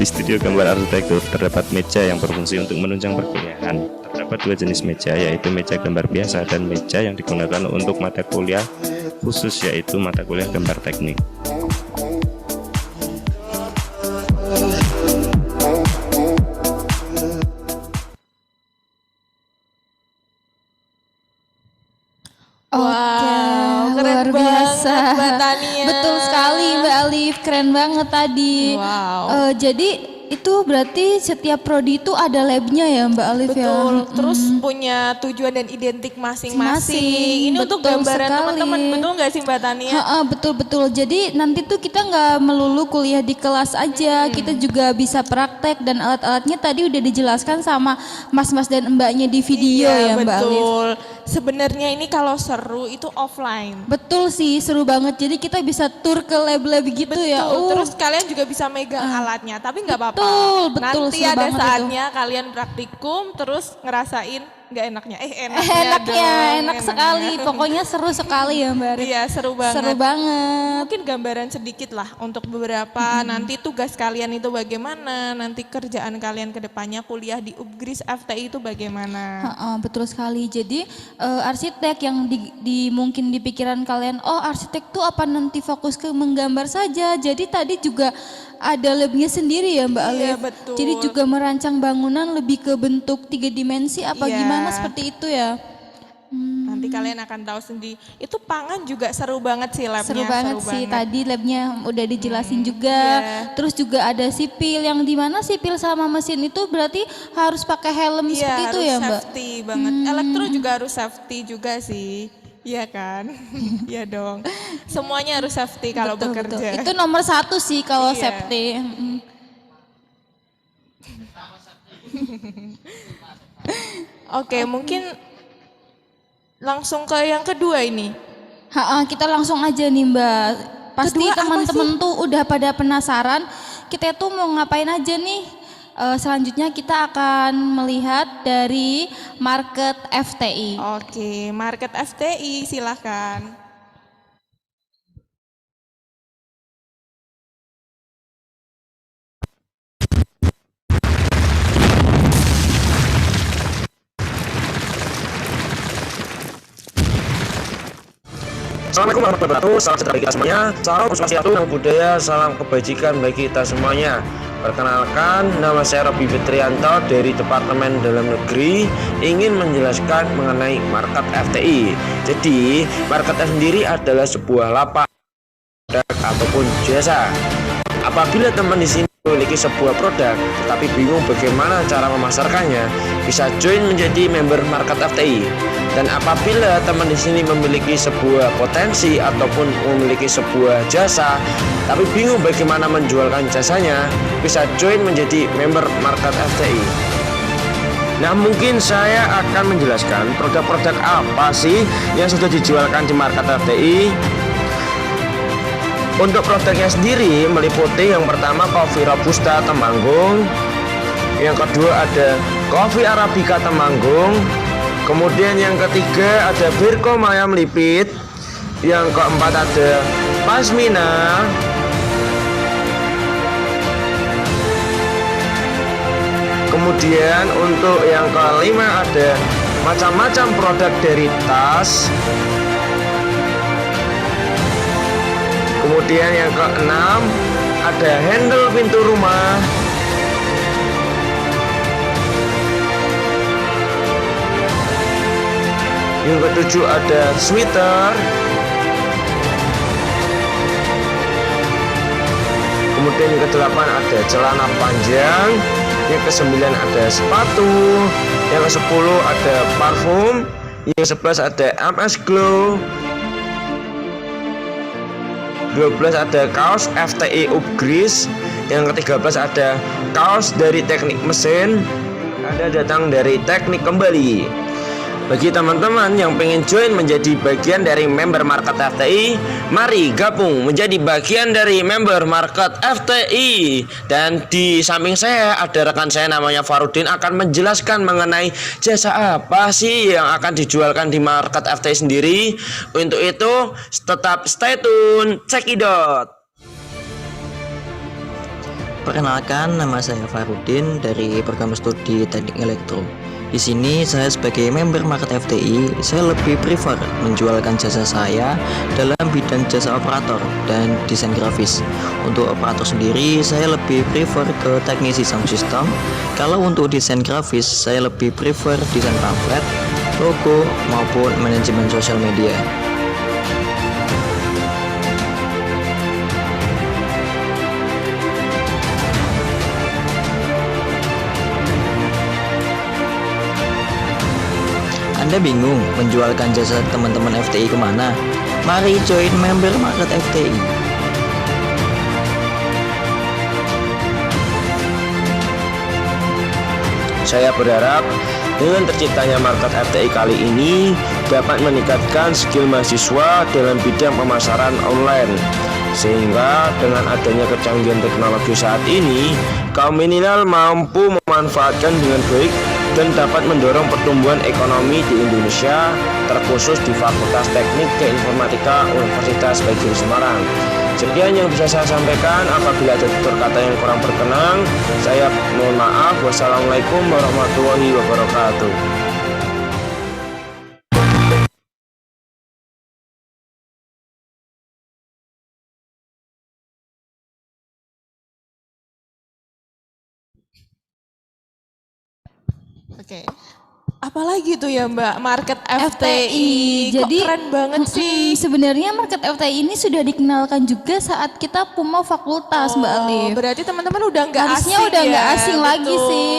Di studio gambar arsitektur terdapat meja yang berfungsi untuk menunjang perkuliahan. Terdapat dua jenis meja, yaitu meja gambar biasa dan meja yang digunakan untuk mata kuliah khusus, yaitu mata kuliah gambar teknik. Wow, luar biasa. Mbak Tania. Betul sekali Mbak Alif, keren banget tadi. Wow. Jadi itu berarti setiap prodi itu ada labnya ya Mbak Alif ya? Betul, terus punya tujuan dan identik masing-masing. Ini untuk betul gambaran sekali. teman-teman, betul nggak sih Mbak Tania? Betul-betul, jadi nanti tuh kita nggak melulu kuliah di kelas aja, kita juga bisa praktek dan alat-alatnya tadi udah dijelaskan sama mas-mas dan mbaknya di video ya Mbak Alif. Betul, sebenarnya ini kalau seru itu offline. Betul sih, seru banget, jadi kita bisa tur ke lab-lab gitu ya. Terus kalian juga bisa megang alatnya, tapi nggak apa-apa. Betul, Nanti seru ada banget saatnya kalian praktikum terus ngerasain nggak enaknya. Enak sekali, pokoknya seru sekali ya Mbak Arif. Iya, seru banget. Seru banget. Mungkin gambaran sedikit lah untuk beberapa nanti tugas kalian itu bagaimana, nanti kerjaan kalian ke depannya kuliah di UPGRIS FTI itu bagaimana. Betul sekali. Jadi arsitek yang mungkin di pikiran kalian, oh arsitek tuh apa nanti fokus ke menggambar saja. Jadi tadi juga ada labnya sendiri ya Mbak Alif. Iya, betul. Jadi juga merancang bangunan lebih ke bentuk 3 dimensi apa Iya. gimana seperti itu ya. Nanti kalian akan tahu sendiri. Itu pangan juga seru banget sih labnya. Seru banget sih, tadi labnya udah dijelasin juga. Iya. Terus juga ada sipil, yang dimana sipil sama mesin itu berarti harus pakai helm seperti itu ya, Mbak? Safety banget. Elektro juga harus safety juga sih. Iya kan? Iya dong. Semuanya harus safety kalau Betul, bekerja. betul. Itu nomor 1 sih kalau Iya. safety. Oke, mungkin langsung ke yang kedua ini. Kita langsung aja nih Mbak. Pasti Kedua apa teman-teman sih? tuh udah pada penasaran kita tuh mau ngapain aja nih. Selanjutnya kita akan melihat dari market FTI. Oke, market FTI silahkan. Assalamualaikum warahmatullahi wabarakatuh. Salam sejahtera bagi kita semuanya. Salam swastiastu, namo buddhaya, salam kebajikan bagi kita semuanya. Perkenalkan, nama saya Robi Fitrianto dari Departemen Dalam Negeri, ingin menjelaskan mengenai market FTI. Jadi, market FTI sendiri adalah sebuah lapak produk ataupun jasa. Apabila teman di sini memiliki sebuah produk tetapi bingung bagaimana cara memasarkannya, bisa join menjadi member market FTI. Dan apabila teman di sini memiliki sebuah potensi ataupun memiliki sebuah jasa tapi bingung bagaimana menjualkan jasanya, bisa join menjadi member market FTI. Nah, mungkin saya akan menjelaskan produk-produk apa sih yang sudah dijualkan di market FTI. Untuk produknya sendiri meliputi yang pertama kopi Robusta Temanggung, yang kedua ada kopi Arabica Temanggung, kemudian yang ketiga ada Birko Mayam Lipit, yang keempat ada Pasmina, kemudian untuk yang kelima ada macam-macam produk dari tas. Kemudian yang keenam ada handle pintu rumah. Yang ketujuh ada sweater. Kemudian yang kedelapan ada celana panjang. Yang kesembilan ada sepatu. Yang kesepuluh ada parfum. Yang 11 ada MS Glow. 12 ada kaos FTI Upgrease. Yang ke-13 ada kaos dari teknik mesin. Ada datang dari teknik kembali. Bagi teman-teman yang pengen join menjadi bagian dari member market FTI, mari gabung menjadi bagian dari member market FTI. Dan di samping saya ada rekan saya namanya Farudin akan menjelaskan mengenai jasa apa sih yang akan dijualkan di market FTI sendiri. Untuk itu tetap stay tune, cekidot. Perkenalkan, nama saya Farudin dari program studi Teknik Elektro. Di sini saya sebagai member market FTI, saya lebih prefer menjualkan jasa saya dalam bidang jasa operator dan desain grafis. Untuk operator sendiri, saya lebih prefer ke teknisi sound system. Kalau untuk desain grafis, saya lebih prefer desain pamflet, logo, maupun manajemen sosial media. Anda bingung menjualkan jasa teman-teman FTI kemana? Mari join member market FTI. Saya berharap dengan terciptanya market FTI kali ini dapat meningkatkan skill mahasiswa dalam bidang pemasaran online. Sehingga dengan adanya kecanggihan teknologi saat ini, kaum milenial mampu memanfaatkan dengan baik dan dapat mendorong pertumbuhan ekonomi di Indonesia, terkhusus di Fakultas Teknik Keinformatika Universitas Bagiri Semarang. Sekian yang bisa saya sampaikan. Apabila ada tutur kata yang kurang berkenan, saya mohon maaf. Wassalamualaikum warahmatullahi wabarakatuh. Oke. Apalagi tuh ya Mbak, market FTI. Kok Jadi keren banget sih. sebenarnya market FTI ini sudah dikenalkan juga saat kita PUMA fakultas Mbak Alif. Berarti teman-teman udah nggak asing. Harusnya udah nggak ya? asing lagi Betul. sih.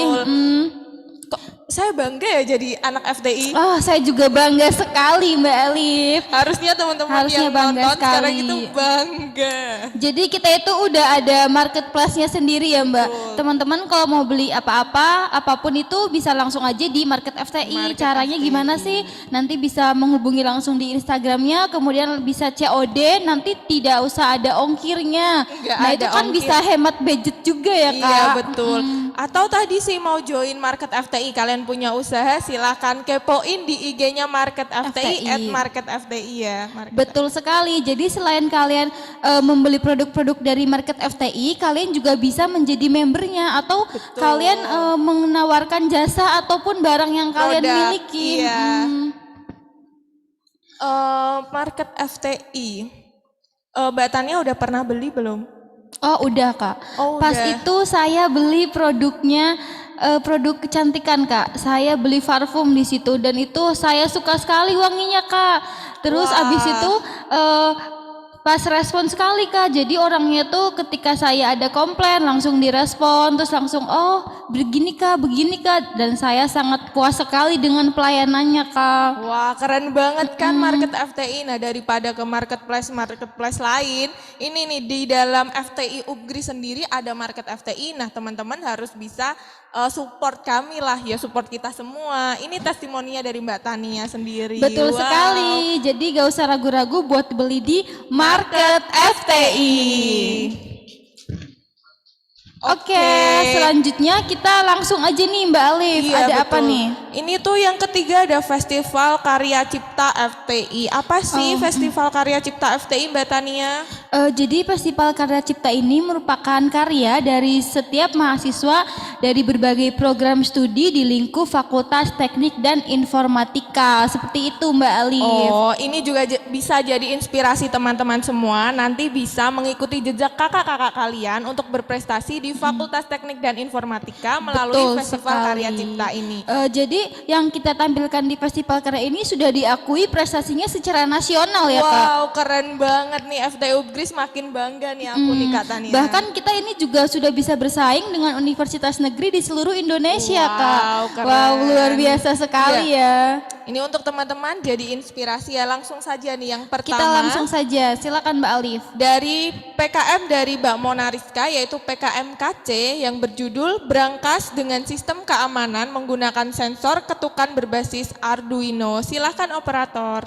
Kok saya bangga ya jadi anak FTI. Oh, saya juga bangga sekali Mbak Alif. Harusnya teman-teman Harusnya yang bangga nonton sekarang sekali. itu bangga. Jadi kita itu udah ada marketplace-nya sendiri ya Mbak. Teman-teman kalau mau beli apa-apa, apapun itu bisa langsung aja di Market FTI. Caranya gimana sih? Nanti bisa menghubungi langsung di Instagramnya, kemudian bisa COD, nanti tidak usah ada ongkirnya. Nggak Nah ada itu kan ongkir. bisa hemat budget juga ya Kak. Iya betul. Atau tadi sih mau join Market FTI, kalian punya usaha silahkan kepoin di IG-nya Market FTI, @marketfti ya. Betul sekali. Jadi selain kalian membeli produk-produk dari Market FTI, kalian juga bisa menjadi membernya atau kalian menawarkan jasa ataupun barang yang kalian Produk, miliki. iya. Market FTI. Mbak Tania udah pernah beli belum? Oh udah Kak. Pas udah. itu saya beli produknya produk kecantikan Kak. Saya beli parfum di situ dan itu saya suka sekali wanginya Kak. Terus abis itu pas respon sekali Kak. Jadi orangnya tuh ketika saya ada komplain langsung direspon, terus langsung oh begini Kak, dan saya sangat puas sekali dengan pelayanannya Kak. Wah keren banget kan Market FTI. Nah daripada ke marketplace lain, ini nih di dalam FTI Upgrade sendiri ada Market FTI. Nah teman-teman harus bisa support kami lah ya, support kita semua. Ini testimoninya dari Mbak Tania sendiri. Betul sekali. Jadi gak usah ragu-ragu buat beli di Market FTI. Oke, selanjutnya kita langsung aja nih Mbak Alif. Iya, ada apa betul. nih? Ini tuh yang ketiga ada Festival Karya Cipta FTI. Apa sih Festival Karya Cipta FTI Mbak Tania? Jadi Festival Karya Cipta ini merupakan karya dari setiap mahasiswa dari berbagai program studi di lingkup Fakultas Teknik dan Informatika. Seperti itu Mbak Alif. Oh, ini juga bisa jadi inspirasi teman-teman semua. Nanti bisa mengikuti jejak kakak-kakak kalian untuk berprestasi di Fakultas Teknik dan Informatika melalui Betul Festival sekali. Karya Cipta ini. Jadi yang kita tampilkan di Festival Karya ini sudah diakui prestasinya secara nasional ya Kak. Wow, keren banget nih FTI Upgris, makin bangga nih aku nih Kak Tania. Bahkan kita ini juga sudah bisa bersaing dengan universitas negeri di seluruh Indonesia Kak. keren. Wow, luar biasa sekali ya. Ini untuk teman-teman jadi inspirasi ya. Langsung saja nih yang pertama. Kita langsung saja, silakan Mbak Alif. Dari PKM dari Mbak Mona Rizka, yaitu PKM KC yang berjudul Berangkas dengan Sistem Keamanan Menggunakan Sensor Ketukan Berbasis Arduino. Silahkan operator.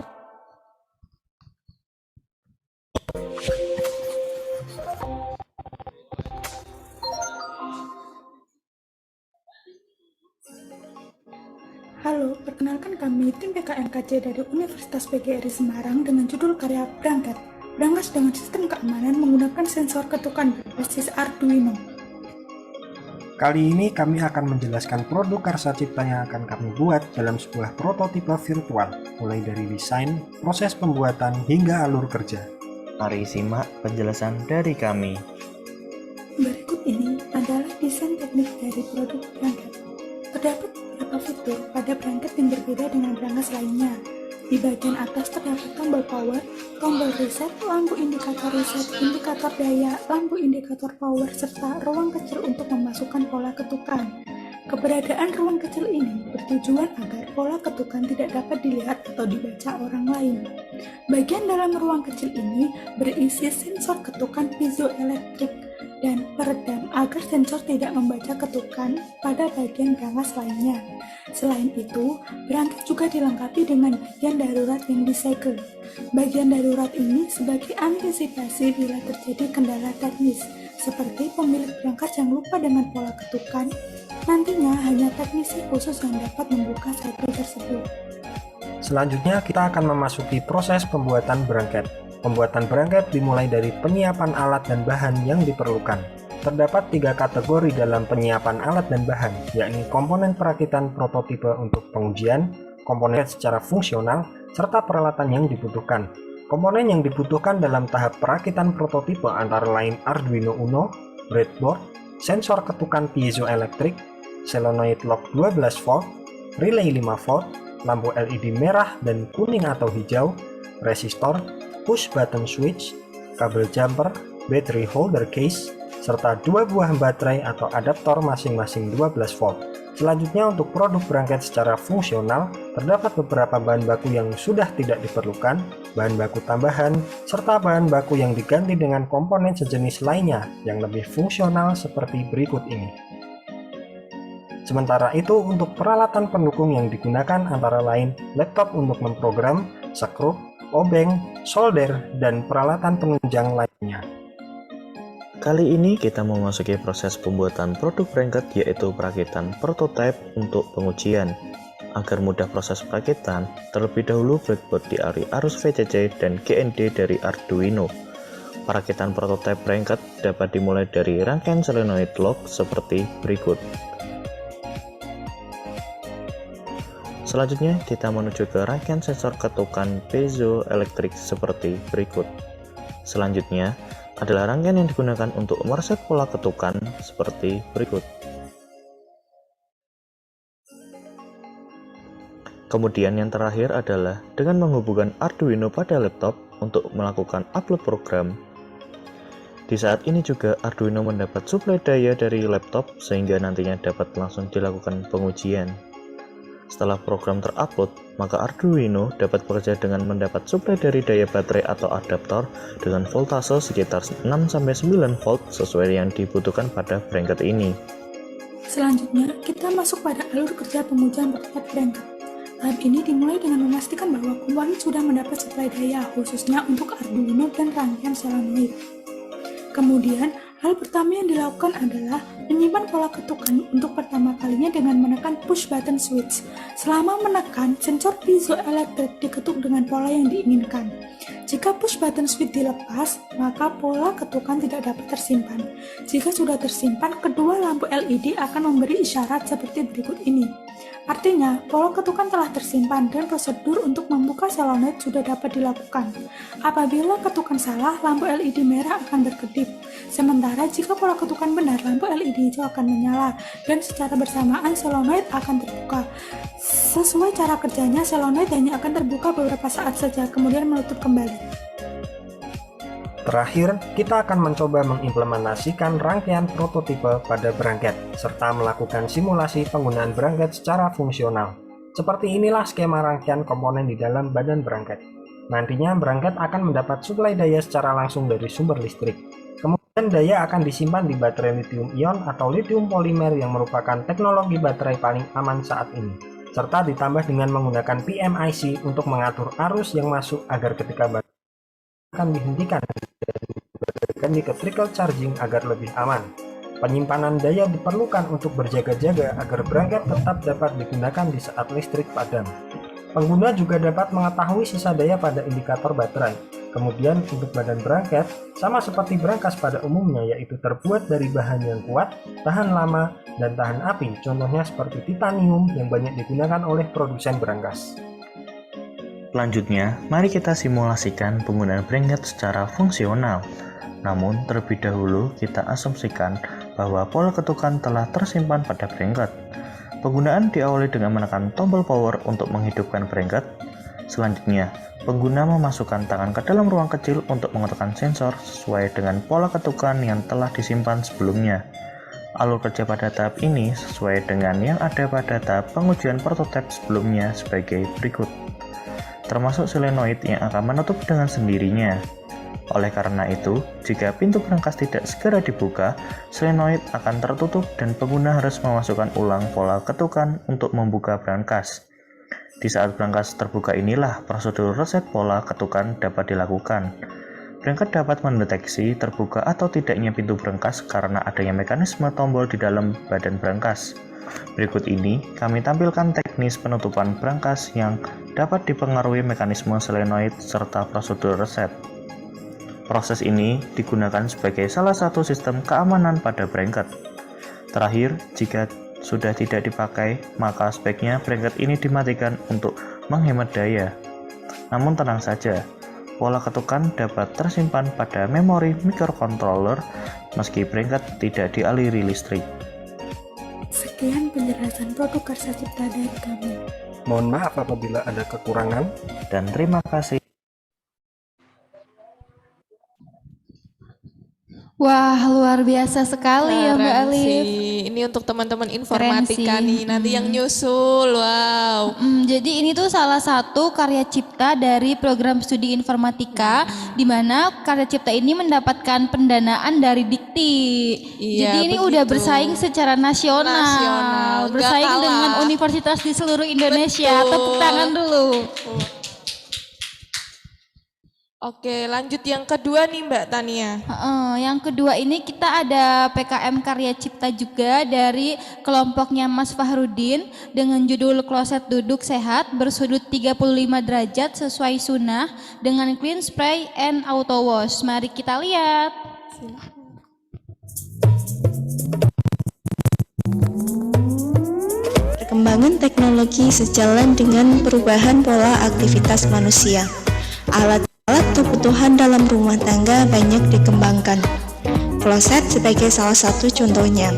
Halo, perkenalkan kami tim PKMKC dari Universitas PGRI Semarang dengan judul karya Berangkas dengan sistem keamanan menggunakan sensor ketukan berbasis Arduino. Kali ini kami akan menjelaskan produk karya cipta yang akan kami buat dalam sebuah prototipe virtual, mulai dari desain, proses pembuatan, hingga alur kerja. Mari simak penjelasan dari kami. Berikut ini adalah desain teknik dari produk Berangkas. Terdapat beberapa fitur pada berangkat yang berbeda dengan berangkas lainnya. Di bagian atas terdapat tombol power, tombol reset, lampu indikator reset, indikator daya, lampu indikator power, serta ruang kecil untuk memasukkan pola ketukan. Keberadaan ruang kecil ini bertujuan agar pola ketukan tidak dapat dilihat atau dibaca orang lain. Bagian dalam ruang kecil ini berisi sensor ketukan piezoelektrik dan peredam agar sensor tidak membaca ketukan pada bagian berangkas lainnya. Selain itu, berangkas juga dilengkapi dengan bagian darurat yang disegel. Bagian darurat ini sebagai antisipasi bila terjadi kendala teknis, seperti pemilik berangkas yang lupa dengan pola ketukan. Nantinya hanya teknisi khusus yang dapat membuka segel tersebut. Selanjutnya kita akan memasuki proses pembuatan berangkat. Pembuatan berangkat dimulai dari penyiapan alat dan bahan yang diperlukan. Terdapat 3 kategori dalam penyiapan alat dan bahan, yakni komponen perakitan prototipe untuk pengujian, komponen secara fungsional, serta peralatan yang dibutuhkan. Komponen yang dibutuhkan dalam tahap perakitan prototipe antara lain Arduino Uno, breadboard, sensor ketukan piezoelektrik, solenoid lock 12 volt, relay 5 volt, lampu LED merah dan kuning atau hijau, resistor, push button switch, kabel jumper, battery holder case, serta 2 buah baterai atau adaptor masing-masing 12 volt. Selanjutnya untuk produk berangkat secara fungsional, terdapat beberapa bahan baku yang sudah tidak diperlukan, bahan baku tambahan, serta bahan baku yang diganti dengan komponen sejenis lainnya yang lebih fungsional seperti berikut ini. Sementara itu untuk peralatan pendukung yang digunakan antara lain laptop untuk memprogram, skrup, obeng, solder, dan peralatan penunjang lainnya. Kali ini kita memasuki proses pembuatan produk bracket, yaitu perakitan prototipe untuk pengujian. Agar mudah proses perakitan, terlebih dahulu breadboard dialiri arus VCC dan GND dari Arduino. Perakitan prototipe bracket dapat dimulai dari rangkaian solenoid lock seperti berikut. Selanjutnya kita menuju ke rangkaian sensor ketukan piezoelektrik seperti berikut. Selanjutnya adalah rangkaian yang digunakan untuk mereset pola ketukan seperti berikut. Kemudian yang terakhir adalah dengan menghubungkan Arduino pada laptop untuk melakukan upload program. Di saat ini juga Arduino mendapat suplai daya dari laptop sehingga nantinya dapat langsung dilakukan pengujian. Setelah program terupload, maka Arduino dapat bekerja dengan mendapat suplai dari daya baterai atau adaptor dengan voltase sekitar 6-9 volt sesuai yang dibutuhkan pada bracket ini. Selanjutnya, kita masuk pada alur kerja pengujian prototipe bracket. Tahap ini dimulai dengan memastikan bahwa komponen sudah mendapat suplai daya, khususnya untuk Arduino dan rangkaian solenoid. Kemudian, hal pertama yang dilakukan adalah menyimpan pola ketukan untuk pertama kalinya dengan menekan push button switch. Selama menekan, sensor piezoelektrik diketuk dengan pola yang diinginkan. Jika push button switch dilepas, maka pola ketukan tidak dapat tersimpan. Jika sudah tersimpan, kedua lampu LED akan memberi isyarat seperti berikut ini. Artinya, pola ketukan telah tersimpan dan prosedur untuk membuka solenoid sudah dapat dilakukan. Apabila ketukan salah, lampu LED merah akan berkedip. Sementara jika pola ketukan benar, lampu LED hijau akan menyala dan secara bersamaan solenoid akan terbuka. Sesuai cara kerjanya, solenoid hanya akan terbuka beberapa saat saja, kemudian menutup kembali. Terakhir, kita akan mencoba mengimplementasikan rangkaian prototipe pada bracket, serta melakukan simulasi penggunaan bracket secara fungsional. Seperti inilah skema rangkaian komponen di dalam badan bracket. Nantinya bracket akan mendapat suplai daya secara langsung dari sumber listrik. Kemudian daya akan disimpan di baterai lithium-ion atau lithium polimer yang merupakan teknologi baterai paling aman saat ini, serta ditambah dengan menggunakan PMIC untuk mengatur arus yang masuk agar ketika baterai akan dihentikan dan ke trickle charging agar lebih aman. Penyimpanan daya diperlukan untuk berjaga-jaga agar bracket tetap dapat digunakan di saat listrik padam. Pengguna juga dapat mengetahui sisa daya pada indikator baterai. Kemudian untuk badan bracket, sama seperti brankas pada umumnya, yaitu terbuat dari bahan yang kuat, tahan lama, dan tahan api. Contohnya seperti titanium yang banyak digunakan oleh produsen brankas. Selanjutnya, mari kita simulasikan penggunaan bracket secara fungsional. Namun, terlebih dahulu kita asumsikan bahwa pola ketukan telah tersimpan pada bracket. Penggunaan diawali dengan menekan tombol power untuk menghidupkan bracket. Selanjutnya, pengguna memasukkan tangan ke dalam ruang kecil untuk mengetukkan sensor sesuai dengan pola ketukan yang telah disimpan sebelumnya. Alur kerja pada tahap ini sesuai dengan yang ada pada tahap pengujian prototipe sebelumnya sebagai berikut. Termasuk solenoid yang akan menutup dengan sendirinya. Oleh karena itu, jika pintu brankas tidak segera dibuka, solenoid akan tertutup dan pengguna harus memasukkan ulang pola ketukan untuk membuka brankas. Di saat brankas terbuka inilah prosedur reset pola ketukan dapat dilakukan. Bracket dapat mendeteksi terbuka atau tidaknya pintu brankas karena adanya mekanisme tombol di dalam badan brankas. Berikut ini kami tampilkan teknis penutupan brankas yang dapat dipengaruhi mekanisme solenoid serta prosedur reset. Proses ini digunakan sebagai salah satu sistem keamanan pada bracket. Terakhir, jika sudah tidak dipakai, maka sebaiknya bracket ini dimatikan untuk menghemat daya. Namun tenang saja, pola ketukan dapat tersimpan pada memori microcontroller meski bracket tidak dialiri listrik. Sekian penjelasan produk Karsa Cipta dari kami. Mohon maaf apabila ada kekurangan. Dan terima kasih. Wah, luar biasa sekali ya Mbak Keren Alif. sih. Ini untuk teman-teman informatika Keren sih. nih, nanti yang nyusul. Wow. Jadi ini tuh salah satu karya cipta dari program studi informatika, di mana karya cipta ini mendapatkan pendanaan dari Dikti. Iya, Jadi ini begitu. udah bersaing secara nasional, Nggak bersaing kalah. dengan universitas di seluruh Indonesia. Betul. Tepuk tangan dulu. Oke, lanjut yang kedua nih Mbak Tania. Yang kedua ini kita ada PKM Karya Cipta juga dari kelompoknya Mas Fahrudin dengan judul Kloset Duduk Sehat bersudut 35 derajat sesuai sunnah dengan clean spray and auto wash. Mari kita lihat. Perkembangan teknologi sejalan dengan perubahan pola aktivitas manusia. Alat kebutuhan dalam rumah tangga banyak dikembangkan. Kloset sebagai salah satu contohnya.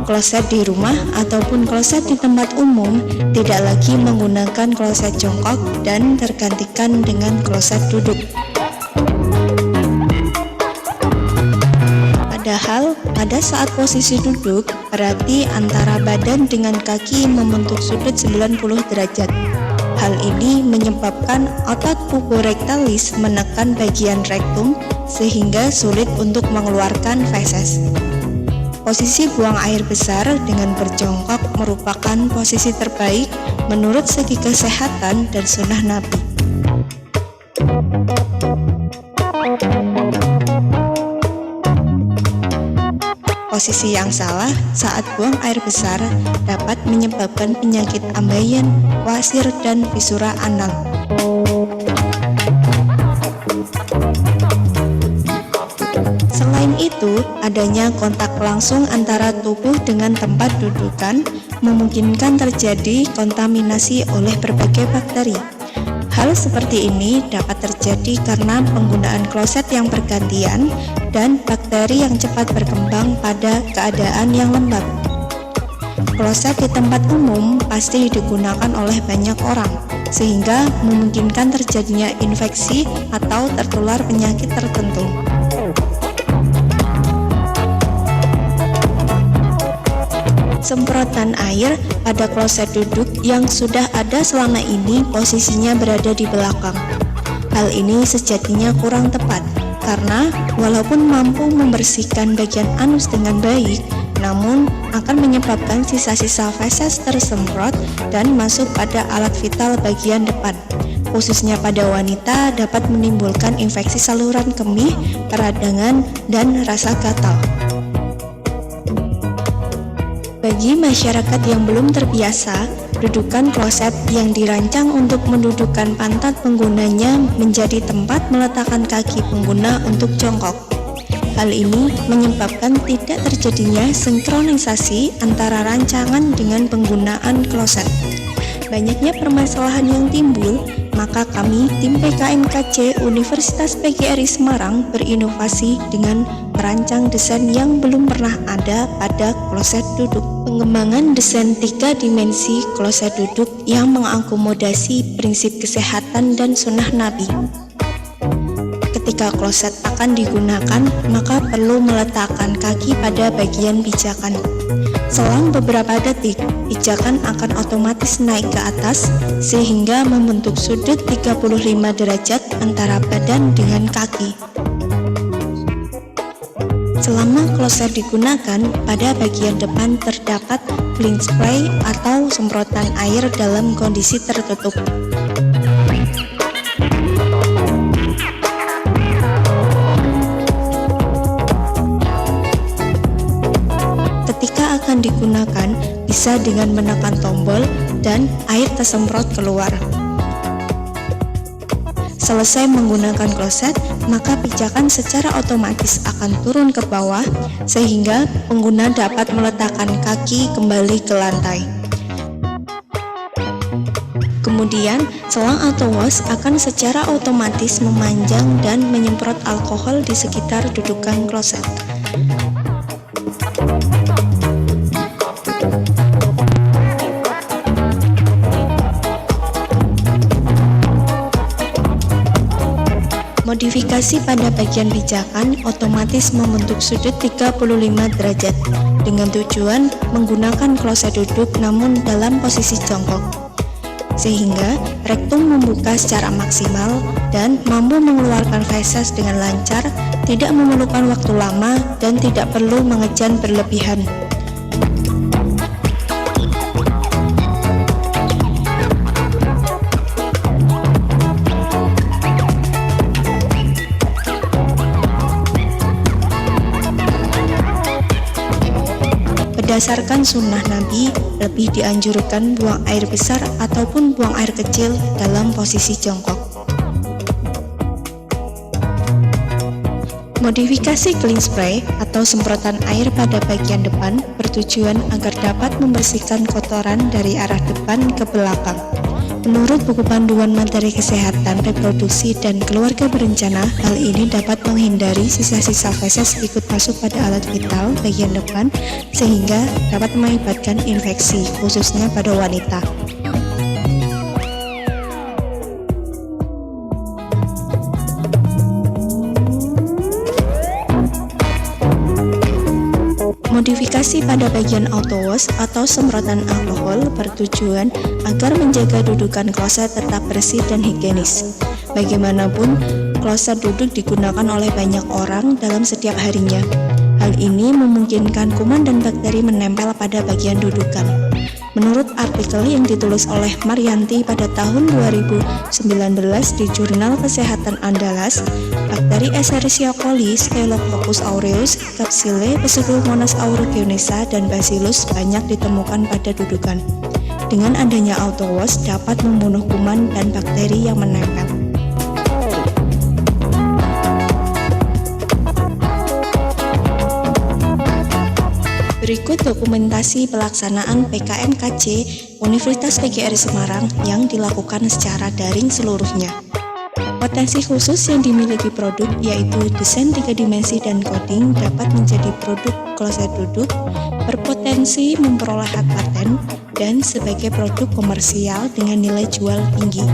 Kloset di rumah ataupun kloset di tempat umum tidak lagi menggunakan kloset jongkok dan tergantikan dengan kloset duduk. Padahal pada saat posisi duduk berarti antara badan dengan kaki membentuk sudut 90 derajat. Hal ini menyebabkan otot puborektalis menekan bagian rektum sehingga sulit untuk mengeluarkan feses. Posisi buang air besar dengan berjongkok merupakan posisi terbaik menurut segi kesehatan dan sunnah Nabi. Posisi yang salah saat buang air besar dapat menyebabkan penyakit ambeien, wasir, dan fisura anal. Selain itu, adanya kontak langsung antara tubuh dengan tempat dudukan memungkinkan terjadi kontaminasi oleh berbagai bakteri. Hal seperti ini dapat terjadi karena penggunaan kloset yang bergantian dan bakteri yang cepat berkembang pada keadaan yang lembab. Kloset di tempat umum pasti digunakan oleh banyak orang, sehingga memungkinkan terjadinya infeksi atau tertular penyakit tertentu. Semprotan air pada kloset duduk yang sudah ada selama ini posisinya berada di belakang. Hal ini sejatinya kurang tepat karena walaupun mampu membersihkan bagian anus dengan baik, namun akan menyebabkan sisa-sisa feses tersemprot dan masuk pada alat vital bagian depan. Khususnya pada wanita dapat menimbulkan infeksi saluran kemih, peradangan, dan rasa gatal. Bagi masyarakat yang belum terbiasa, dudukan kloset yang dirancang untuk mendudukkan pantat penggunanya menjadi tempat meletakkan kaki pengguna untuk jongkok. Hal ini menyebabkan tidak terjadinya sinkronisasi antara rancangan dengan penggunaan kloset. Banyaknya permasalahan yang timbul, maka kami tim PKMKC Universitas PGRI Semarang berinovasi dengan merancang desain yang belum pernah ada pada kloset duduk. Pengembangan desain 3 dimensi kloset duduk yang mengakomodasi prinsip kesehatan dan sunnah Nabi. Ketika kloset akan digunakan, maka perlu meletakkan kaki pada bagian pijakan. Selang beberapa detik, pijakan akan otomatis naik ke atas sehingga membentuk sudut 35 derajat antara badan dengan kaki. Selama kloset digunakan, pada bagian depan terdapat clean spray atau semprotan air dalam kondisi tertutup. Ketika akan digunakan, bisa dengan menekan tombol dan air tersemprot keluar. Selesai menggunakan kloset, maka pijakan secara otomatis akan turun ke bawah sehingga pengguna dapat meletakkan kaki kembali ke lantai. Kemudian, selang auto wash akan secara otomatis memanjang dan menyemprot alkohol di sekitar dudukan kloset. Modifikasi pada bagian pijakan otomatis membentuk sudut 35 derajat dengan tujuan menggunakan kloset duduk namun dalam posisi jongkok, sehingga rektum membuka secara maksimal dan mampu mengeluarkan feses dengan lancar, tidak memerlukan waktu lama dan tidak perlu mengejan berlebihan. Berdasarkan sunnah Nabi, lebih dianjurkan buang air besar ataupun buang air kecil dalam posisi jongkok. Modifikasi clean spray atau semprotan air pada bagian depan bertujuan agar dapat membersihkan kotoran dari arah depan ke belakang. Menurut buku panduan materi kesehatan reproduksi dan keluarga berencana, hal ini dapat menghindari sisa-sisa feses ikut masuk pada alat vital bagian depan sehingga dapat mengakibatkan infeksi, khususnya pada wanita. Modifikasi pada bagian auto wash atau semprotan alkohol bertujuan agar menjaga dudukan kloset tetap bersih dan higienis. Bagaimanapun, kloset duduk digunakan oleh banyak orang dalam setiap harinya. Hal ini memungkinkan kuman dan bakteri menempel pada bagian dudukan. Menurut artikel yang ditulis oleh Maryanti pada tahun 2019 di Jurnal Kesehatan Andalas, bakteri Escherichia coli, Staphylococcus aureus, Klebsiella, Pseudomonas aeruginosa, dan Bacillus banyak ditemukan pada dudukan. Dengan adanya auto wash dapat membunuh kuman dan bakteri yang menempel. Berikut dokumentasi pelaksanaan PKMKJ Universitas PGRI Semarang yang dilakukan secara daring seluruhnya. Potensi khusus yang dimiliki produk yaitu desain 3 dimensi dan coding dapat menjadi produk kloset duduk, berpotensi memperoleh hak paten, dan sebagai produk komersial dengan nilai jual tinggi.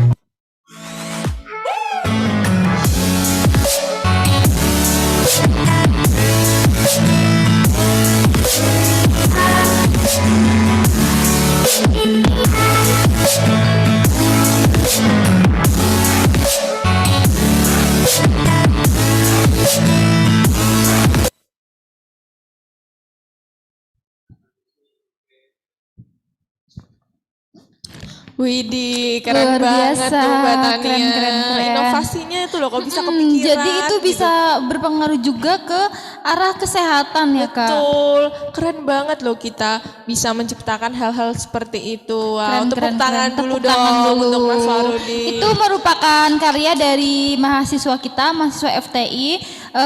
Widih, keren Luar banget biasa, tuh Mbak Tania. keren. Inovasinya itu loh, kok bisa kepikiran. Jadi itu gitu. bisa berpengaruh juga ke arah kesehatan ya Kak. Betul, keren banget loh kita bisa menciptakan hal-hal seperti itu. Wow, tepuk tangan dulu Tepuk tangan dong dulu. untuk Mas Farudin. Itu merupakan karya dari mahasiswa kita, mahasiswa FTI,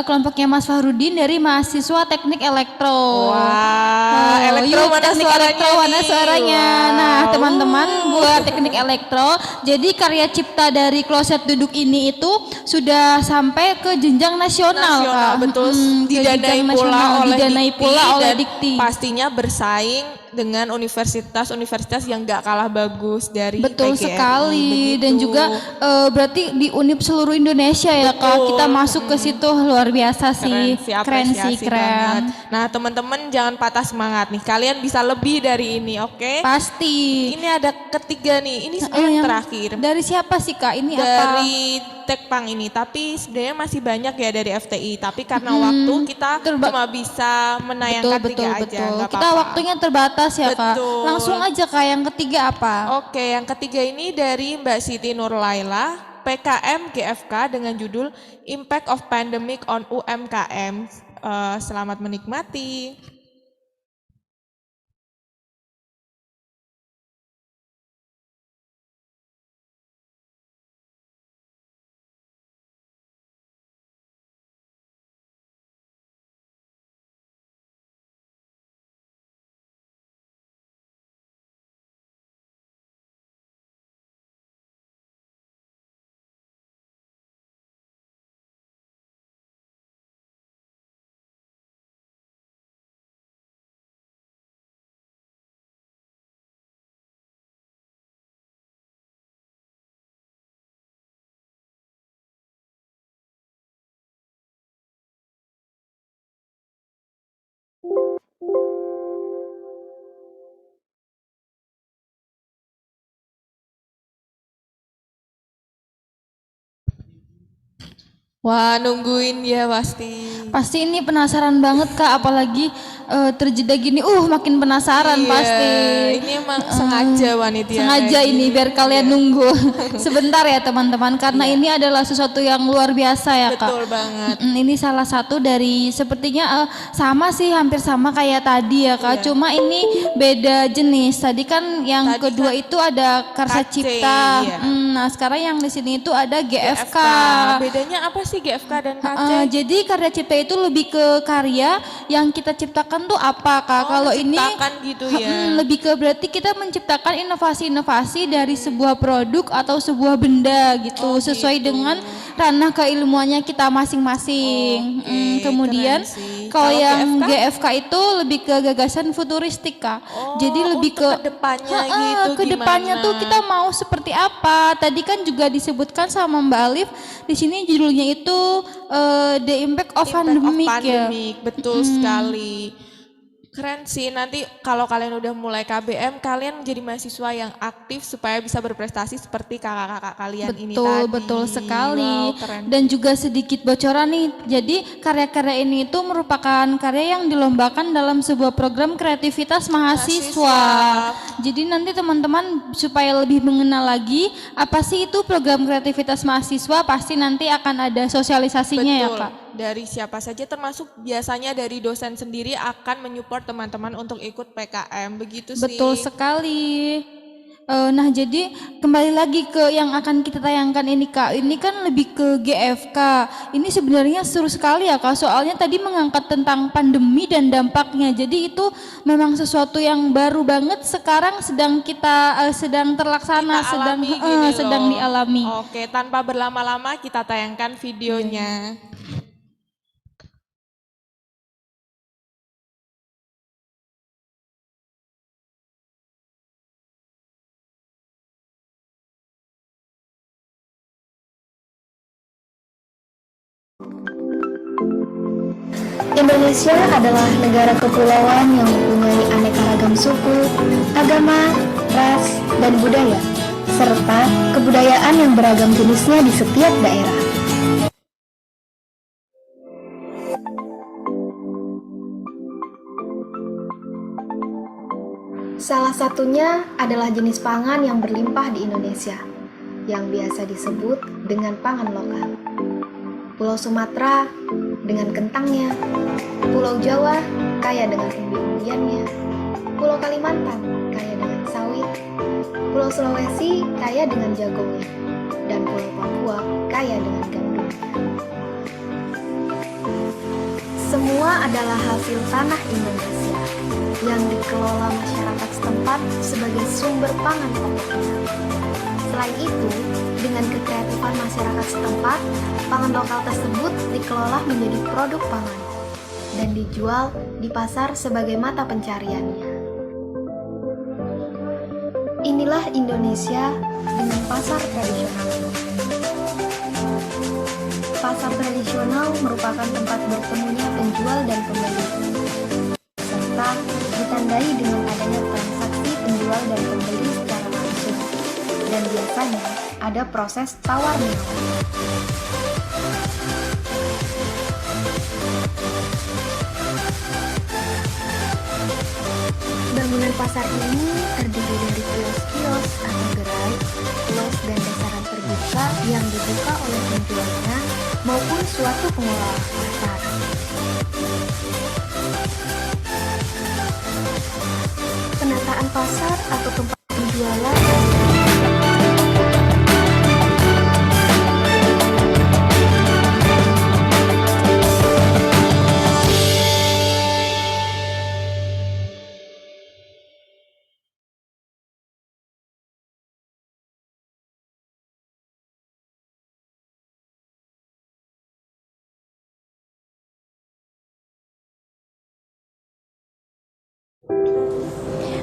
kelompoknya Mas Fahrudin dari mahasiswa Teknik Elektro. Wah, elektro yuk, mana teknik suaranya elektro mana nih? suaranya. Nah, teman-teman buat Teknik Elektro, jadi karya cipta dari kloset duduk ini itu sudah sampai ke jenjang nasional, Kak. Betul, Ke didanai jenjang pula nasional, oleh didanai Dikti pula oleh dan Dikti. pastinya bersaing dengan universitas-universitas yang gak kalah bagus dari Betul PGRI, sekali begitu. dan juga berarti di Unip seluruh Indonesia ya Kak, Betul. kita masuk ke situ luar biasa sih. Keren sih, keren. banget. Nah, teman-teman jangan patah semangat nih. Kalian bisa lebih dari ini, oke? Pasti. Ini ada ketiga nih. Ini sebenarnya yang terakhir. Dari siapa sih Kak? Ini apa? Dari Tekpang ini, tapi sebenarnya masih banyak ya dari FTI. Tapi karena waktu kita cuma bisa menayangkan tiga aja. Nggak Kita apa-apa. waktunya terbatas ya Kak. Betul. Langsung aja Kak, yang ketiga apa? Oke, yang ketiga ini dari Mbak Siti Nurlaila, PKM GFK dengan judul Impact of Pandemic on UMKM. Selamat menikmati. Wah, nungguin ya pasti. Pasti ini penasaran banget Kak, apalagi terjeda gini, makin penasaran Iya, pasti. ini emang sengaja wanita. Sengaja ini biar kalian nunggu sebentar ya teman-teman, karena ini adalah sesuatu yang luar biasa ya Kak. Betul banget. Ini salah satu dari sepertinya sama sih, hampir sama kayak tadi ya Kak. Cuma ini beda jenis. Tadi kan yang kedua itu ada karya KC, cipta. iya. Nah sekarang yang di sini itu ada GFK. Bedanya apa sih GFK dan KC? Jadi karya cipta itu lebih ke karya yang kita ciptakan tuh apa Kak? Kalau ini gitu ya. lebih ke berarti kita menciptakan inovasi-inovasi dari sebuah produk atau sebuah benda gitu, sesuai dengan ranah keilmuannya kita masing-masing. Kemudian kalau yang GFK itu lebih ke gagasan futuristik Kak. Jadi lebih ke depannya gitu, kedepannya tuh kita mau seperti apa. Tadi kan juga disebutkan sama Mbak Alif di sini judulnya itu The Impact of Pandemic ya. Betul sekali. Keren sih, nanti kalau kalian udah mulai KBM, kalian menjadi mahasiswa yang aktif supaya bisa berprestasi seperti kakak-kakak kalian ini tadi. Betul sekali. Wow, keren. Dan juga sedikit bocoran nih, jadi karya-karya ini itu merupakan karya yang dilombakan dalam sebuah program kreativitas mahasiswa. Jadi nanti teman-teman supaya lebih mengenal lagi apa sih itu program kreativitas mahasiswa, pasti nanti akan ada sosialisasinya ya Kak. Dari siapa saja, termasuk biasanya dari dosen sendiri akan menyupport teman-teman untuk ikut PKM, begitu sih. Betul sekali. Nah jadi kembali lagi ke yang akan kita tayangkan ini Kak, ini kan lebih ke GFK. Ini sebenarnya seru sekali ya Kak, soalnya tadi mengangkat tentang pandemi dan dampaknya. Jadi itu memang sesuatu yang baru banget, sekarang sedang sedang terlaksana, sedang dialami. Oke, tanpa berlama-lama kita tayangkan videonya. Indonesia adalah negara kepulauan yang mempunyai aneka ragam suku, agama, ras, dan budaya, serta kebudayaan yang beragam jenisnya di setiap daerah. Salah satunya adalah jenis pangan yang berlimpah di Indonesia, yang biasa disebut dengan pangan lokal. Pulau Sumatera dengan kentangnya, Pulau Jawa kaya dengan umbi-umbiannya, Pulau Kalimantan kaya dengan sawit, Pulau Sulawesi kaya dengan jagungnya, dan Pulau Papua kaya dengan gandumnya. Semua adalah hasil tanah Indonesia yang dikelola masyarakat setempat sebagai sumber pangan pokoknya. Selain itu, dengan kekreatifan masyarakat setempat, pangan lokal tersebut dikelola menjadi produk pangan dan dijual di pasar sebagai mata pencariannya. Inilah Indonesia dengan pasar tradisional. Pasar tradisional merupakan tempat bertemunya penjual dan pembeli, serta ditandai dengan adanya transaksi penjual dan pembeli secara langsung, dan biasanya ada proses tawar-menawar. Bangunan pasar ini terdiri dari kios-kios atau gerai, kios dan dasaran terbuka yang dibuka oleh penjualnya maupun suatu pengelola pasar. Penataan pasar atau tempat penjualan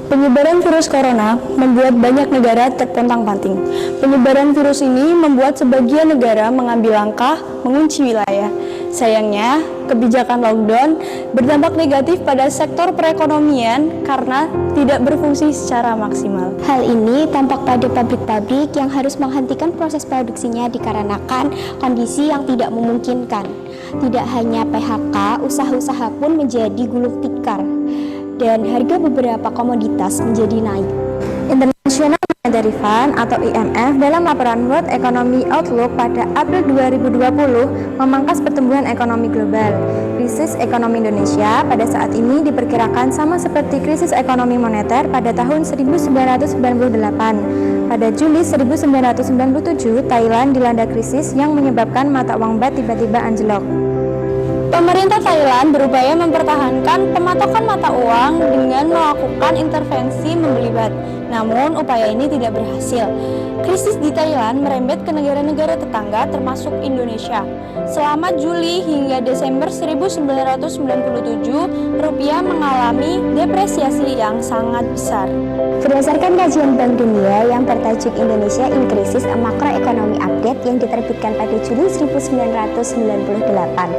Penyebaran virus corona membuat banyak negara terpontang-panting. Penyebaran virus ini membuat sebagian negara mengambil langkah mengunci wilayah. Sayangnya, kebijakan lockdown berdampak negatif pada sektor perekonomian karena tidak berfungsi secara maksimal. Hal ini tampak pada pabrik-pabrik yang harus menghentikan proses produksinya dikarenakan kondisi yang tidak memungkinkan. Tidak hanya PHK, usaha-usaha pun menjadi gulung tikar dan harga beberapa komoditas menjadi naik. International Monetary Fund atau IMF dalam laporan World Economy Outlook pada April 2020 memangkas pertumbuhan ekonomi global. Krisis ekonomi Indonesia pada saat ini diperkirakan sama seperti krisis ekonomi moneter pada tahun 1998. Pada Juli 1997, Thailand dilanda krisis yang menyebabkan mata uang baht tiba-tiba anjlok. Pemerintah Thailand berupaya mempertahankan pematokan mata uang dengan melakukan intervensi membeli baht. Namun, upaya ini tidak berhasil. Krisis di Thailand merembet ke negara-negara tetangga termasuk Indonesia. Selama Juli hingga Desember 1997, rupiah mengalami depresiasi yang sangat besar. Berdasarkan kajian Bank Dunia yang bertajuk Indonesia in Crisis, A Macroeconomy Update yang diterbitkan pada Juli 1998,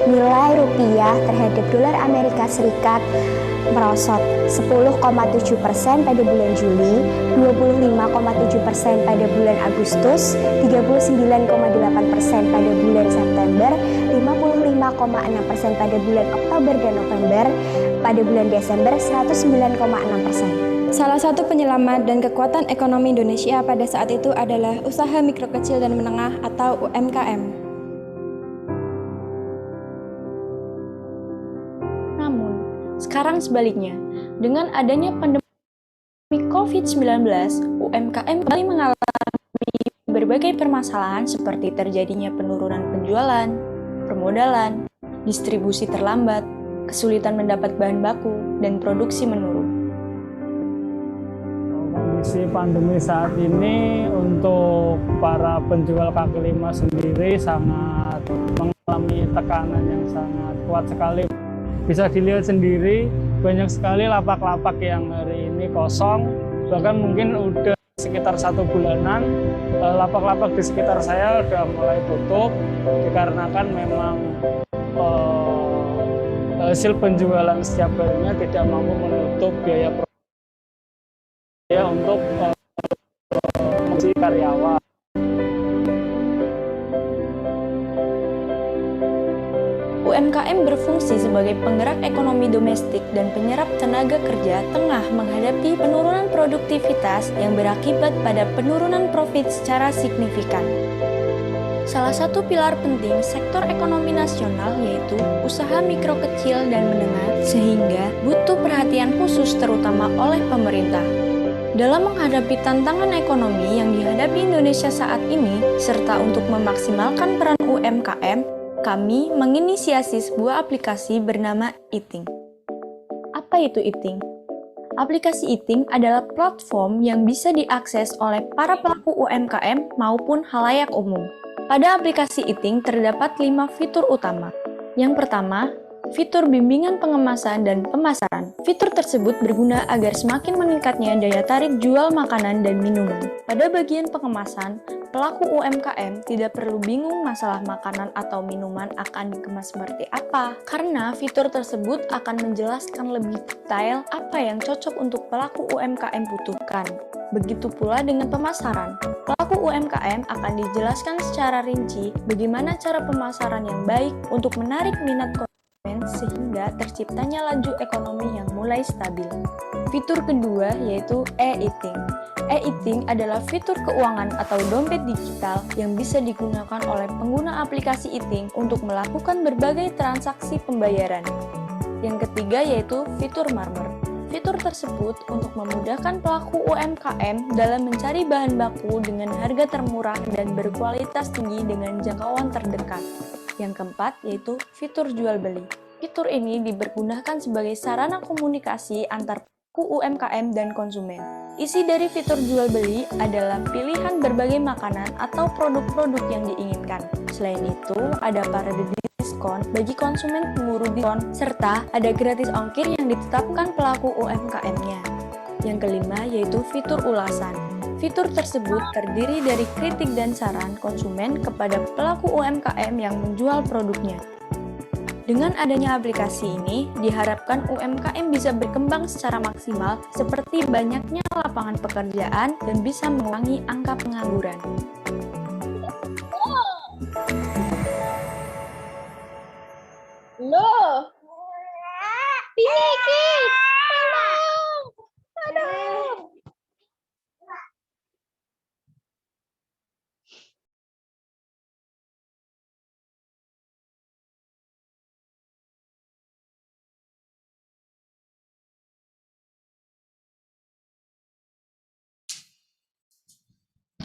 nilai rupiah terhadap dolar Amerika Serikat merosot 10,7% pada bulan Juli, 25,7% pada bulan Agustus, 39,8% pada bulan September, 55,6% pada bulan Oktober dan November, pada bulan Desember 109,6%. Salah satu penyelamat dan kekuatan ekonomi Indonesia pada saat itu adalah usaha mikro kecil dan menengah atau UMKM. Namun, sekarang sebaliknya, dengan adanya pandemi COVID-19, UMKM kembali mengalami berbagai permasalahan seperti terjadinya penurunan penjualan, permodalan, distribusi terlambat, kesulitan mendapat bahan baku, dan produksi menurun. Kondisi pandemi saat ini untuk para penjual kaki lima sendiri sangat mengalami tekanan yang sangat kuat sekali. Bisa dilihat sendiri, banyak sekali lapak-lapak yang hari ini kosong, bahkan mungkin udah sekitar 1 bulanan lapak-lapak di sekitar saya udah mulai tutup dikarenakan memang hasil penjualan setiap harinya tidak mampu menutup biaya untuk mengisi karyawan. UMKM berfungsi sebagai penggerak ekonomi domestik dan penyerap tenaga kerja tengah menghadapi penurunan produktivitas yang berakibat pada penurunan profit secara signifikan. Salah satu pilar penting sektor ekonomi nasional yaitu usaha mikro kecil dan menengah, sehingga butuh perhatian khusus terutama oleh pemerintah. Dalam menghadapi tantangan ekonomi yang dihadapi Indonesia saat ini, serta untuk memaksimalkan peran UMKM, kami menginisiasi sebuah aplikasi bernama Eating. Apa itu Eating? Aplikasi Eating adalah platform yang bisa diakses oleh para pelaku UMKM maupun halayak umum. Pada aplikasi Eating terdapat 5 fitur utama. Yang pertama, fitur bimbingan pengemasan dan pemasaran. Fitur tersebut berguna agar semakin meningkatnya daya tarik jual makanan dan minuman. Pada bagian pengemasan, pelaku UMKM tidak perlu bingung masalah makanan atau minuman akan dikemas seperti apa, karena fitur tersebut akan menjelaskan lebih detail apa yang cocok untuk pelaku UMKM butuhkan. Begitu pula dengan pemasaran. Pelaku UMKM akan dijelaskan secara rinci bagaimana cara pemasaran yang baik untuk menarik minat konsumen sehingga terciptanya laju ekonomi yang mulai stabil. Fitur kedua yaitu e-eating. E-eating adalah fitur keuangan atau dompet digital yang bisa digunakan oleh pengguna aplikasi Eating untuk melakukan berbagai transaksi pembayaran. Yang ketiga yaitu fitur Marmer. Fitur tersebut untuk memudahkan pelaku UMKM dalam mencari bahan baku dengan harga termurah dan berkualitas tinggi dengan jangkauan terdekat. Yang keempat yaitu fitur jual beli. Fitur ini dipergunakan sebagai sarana komunikasi antar pelaku UMKM dan konsumen. Isi dari fitur jual beli adalah pilihan berbagai makanan atau produk-produk yang diinginkan. Selain itu, ada parade diskon bagi konsumen pemburu diskon, serta ada gratis ongkir yang ditetapkan pelaku UMKM-nya. Yang kelima yaitu fitur ulasan. Fitur tersebut terdiri dari kritik dan saran konsumen kepada pelaku UMKM yang menjual produknya. Dengan adanya aplikasi ini, diharapkan UMKM bisa berkembang secara maksimal seperti banyaknya lapangan pekerjaan dan bisa mengurangi angka pengangguran. Loh, Iki, tolong, aduh.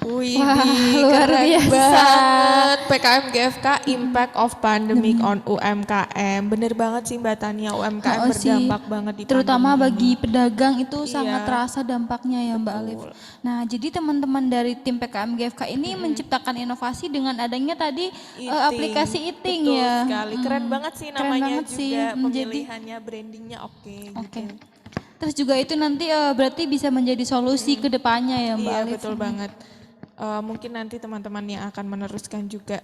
Wih, Wah, luar keren biasa. banget. PKM GFK Impact of Pandemic on UMKM. Bener banget sih Mbak Tania, UMKM Oh, sih. berdampak banget di Terutama pandemi bagi ini. pedagang itu Iya. sangat terasa dampaknya ya Mbak Alif. Nah, jadi teman-teman dari tim PKM GFK ini menciptakan inovasi dengan adanya tadi aplikasi Eating Betul ya. sekali. Keren banget sih Keren namanya banget juga, sih. pemilihannya, brandingnya oke. Oke. Gitu. Terus juga itu nanti berarti bisa menjadi solusi ke depannya ya Mbak Iya, Alif. betul banget. Mungkin nanti teman-teman yang akan meneruskan juga.